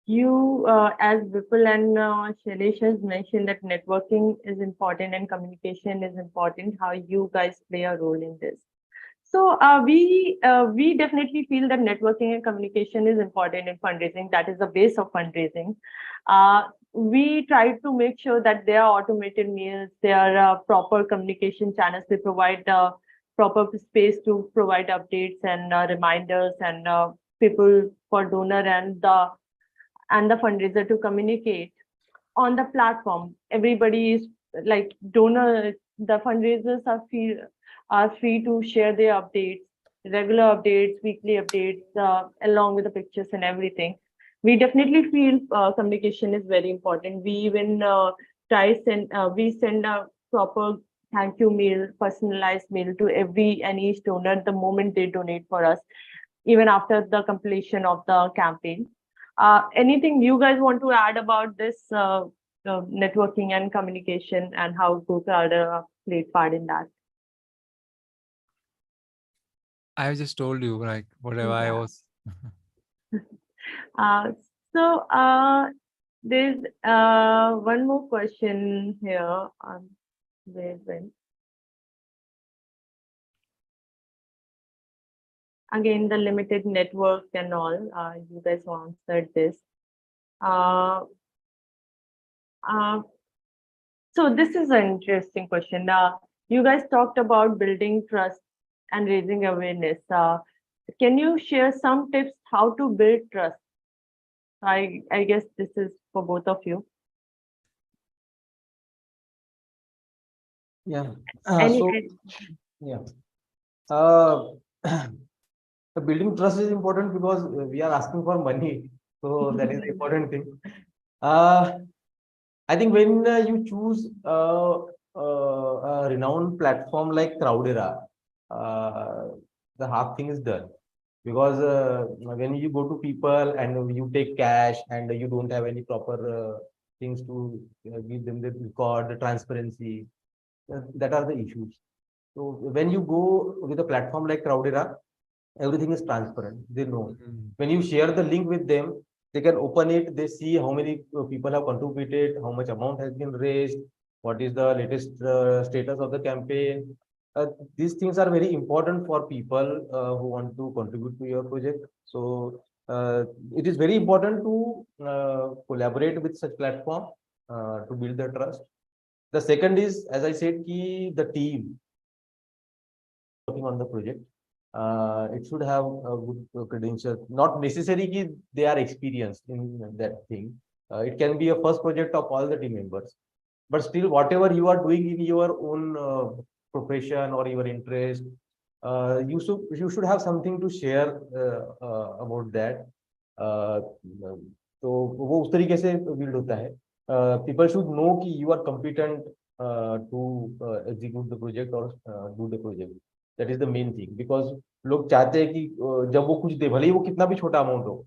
Speaker 1: you, as Vipul and Shailesh has mentioned, that networking is important and communication is important. How you guys play a role in this? So we definitely feel that networking and communication is important in fundraising. That is the base of fundraising. We try to make sure that there are automated mails, there are proper communication channels. We provide proper space to provide updates and reminders and people for donor and the fundraiser to communicate on the platform. Everybody is like donor, the fundraisers are free to share their updates, regular updates, weekly updates, along with the pictures and everything. We definitely feel communication is very important. We even we send a proper thank you mail, personalized mail to any donor the moment they donate for us, even after the completion of the campaign. Anything you guys want to add about this networking and communication and how GoCard played part in that?
Speaker 3: I just told you, like, whatever I
Speaker 1: Yeah.
Speaker 3: was.
Speaker 1: Uh, so there's one more question here. Where it went. Again, the limited network and all. You guys answered this. So this is an interesting question. You guys talked about building trust and raising awareness. Can you share some tips how to build trust? I guess this is for both of you.
Speaker 4: Yeah.
Speaker 1: Any,
Speaker 4: Yeah. Uh, the building trust is important because we are asking for money. So that is the important thing. I think when you choose a renowned platform like Crowdera, the half thing is done. Because when you go to people and you take cash and you don't have any proper things to give them the record, the transparency, that are the issues. So when you go with a platform like Crowdera, everything is transparent. They know. When you share the link with them, they can open it. They see how many people have contributed, how much amount has been raised, what is the latest status of the campaign. These things are very important for people who want to contribute to your project. So it is very important to collaborate with such platform to build the trust. The second is, as I said, the team working on the project. It should have a good credentials. Not necessarily they are experienced in that thing. It can be a first project of all the team members. But still, whatever you are doing in your own profession or your interest, you should have something to share about that. तो वो उस तरीके से build होता है. People should know कि you are competent to execute the project or do the project. That is the main thing, because लोग चाहते हैं कि जब वो कुछ दे, भले ही वो कितना भी छोटा अमाउंट हो,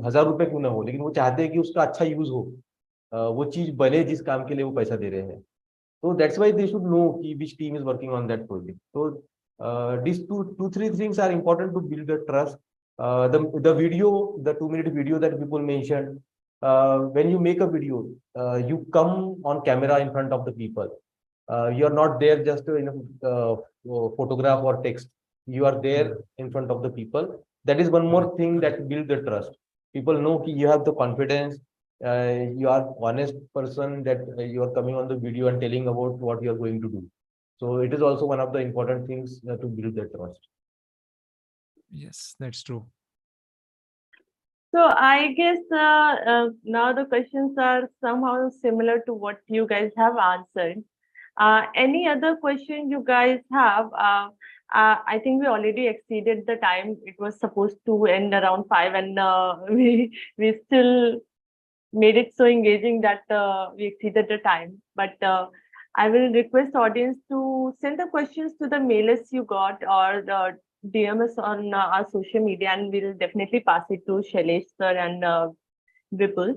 Speaker 4: 1000 रुपए क्यों ना हो, लेकिन वो चाहते हैं कि उसका अच्छा यूज हो, वो चीज बने जिस काम के लिए वो पैसा दे रहे हैं. So that's why they should know which team is working on that project. So these three things are important to build the trust. The video, the 2-minute video that people mentioned, when you make a video, you come on camera in front of the people. You are not there just in a photograph or text. You are there in front of the people. That is one more thing that builds the trust. People know you have the confidence. You are honest person, that you are coming on the video and telling about what you are going to do. So it is also one of the important things to build that trust.
Speaker 3: Yes, that's true.
Speaker 1: So I guess now the questions are somehow similar to what you guys have answered. Any other question you guys have? I think we already exceeded the time. It was supposed to end around 5, and we still made it so engaging that we exceeded the time. But I will request audience to send the questions to the mailers you got, or DM us on our social media, and we'll definitely pass it to Shailesh sir and Vipul.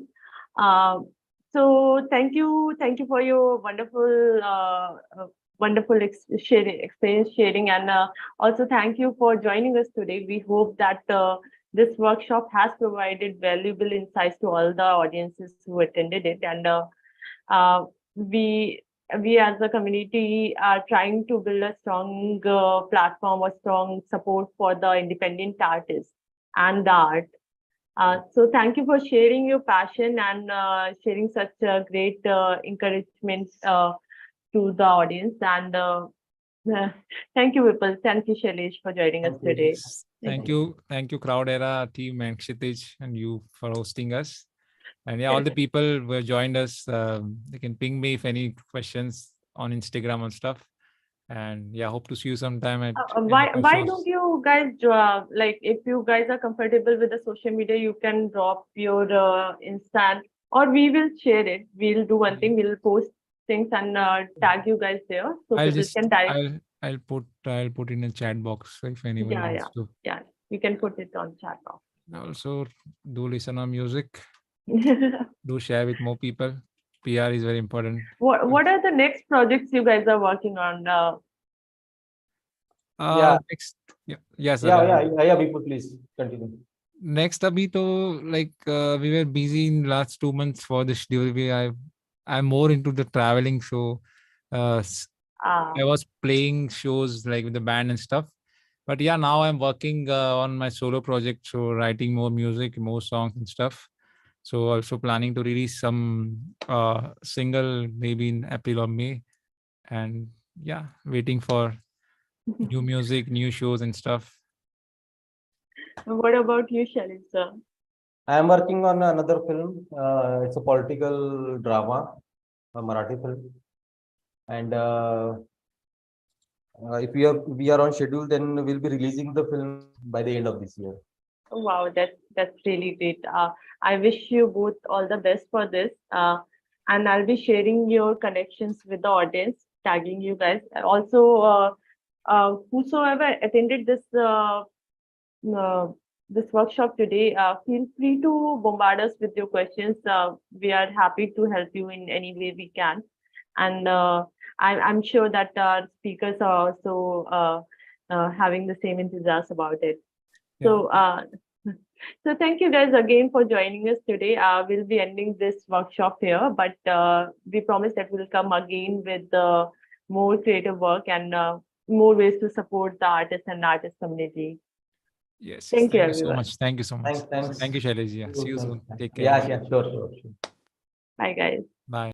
Speaker 1: So thank you for your wonderful experience sharing, and also thank you for joining us today. We hope that this workshop has provided valuable insights to all the audiences who attended it, and we we as a community are trying to build a strong platform or strong support for the independent artists and the art. So thank you for sharing your passion and sharing such a great encouragement to the audience. And thank you, Vipul. Thank you, Shailesh, for joining us
Speaker 4: Thank you.
Speaker 1: today.
Speaker 3: Yes. Thank you, Crowd Era team and Kshitij and you for hosting us. And yeah, all the people who have joined us, they can ping me if any questions on Instagram and stuff. And yeah, hope to see you sometime at any
Speaker 1: Why
Speaker 3: of our
Speaker 1: why
Speaker 3: shows.
Speaker 1: don't you guys like, if you guys are comfortable with the social media, you can drop your Insta, or we will share it. We'll do one thing. We'll post things and tag you guys there so people can direct.
Speaker 3: I'll put in a chat box if anyone
Speaker 1: Yeah,
Speaker 3: wants to.
Speaker 1: yeah. You can put it on chat box.
Speaker 3: Also, do listen on music. Do share with more people. PR is very important.
Speaker 1: What are the next projects you guys are working on?
Speaker 4: Yeah.
Speaker 3: Next, yeah, sir.
Speaker 4: Yeah, Vipul, please continue.
Speaker 3: Next abhi to like we were busy in last 2 months for the schedule. I'm more into the traveling, so I was playing shows like with the band and stuff. But yeah, now I'm working on my solo project, so writing more music, more songs and stuff. So also planning to release some single maybe in April or May, and yeah, waiting for new music, new shows and stuff.
Speaker 1: What about you, Shailesh, sir?
Speaker 4: I am working on another film. It's a political drama, a Marathi film. And if we are on schedule, then we'll be releasing the film by the end of this year.
Speaker 1: Wow, that's really great. I wish you both all the best for this. And I'll be sharing your connections with the audience, tagging you guys. Also, whosoever attended uh, this workshop today, feel free to bombard us with your questions. We are happy to help you in any way we can. And I'm sure that our speakers are also having the same enthusiasm about it. So, so thank you guys again for joining us today. We'll be ending this workshop here, but we promise that we'll come again with more creative work and more ways to support the artists and artist community.
Speaker 3: Yes.
Speaker 1: Thank you,
Speaker 3: Thank you so
Speaker 1: everyone.
Speaker 3: much. Thank you so much.
Speaker 4: Thanks.
Speaker 3: Thank you, Shailesh. Yeah. See you soon. Take care.
Speaker 4: Yeah, sure.
Speaker 1: Bye, guys.
Speaker 3: Bye.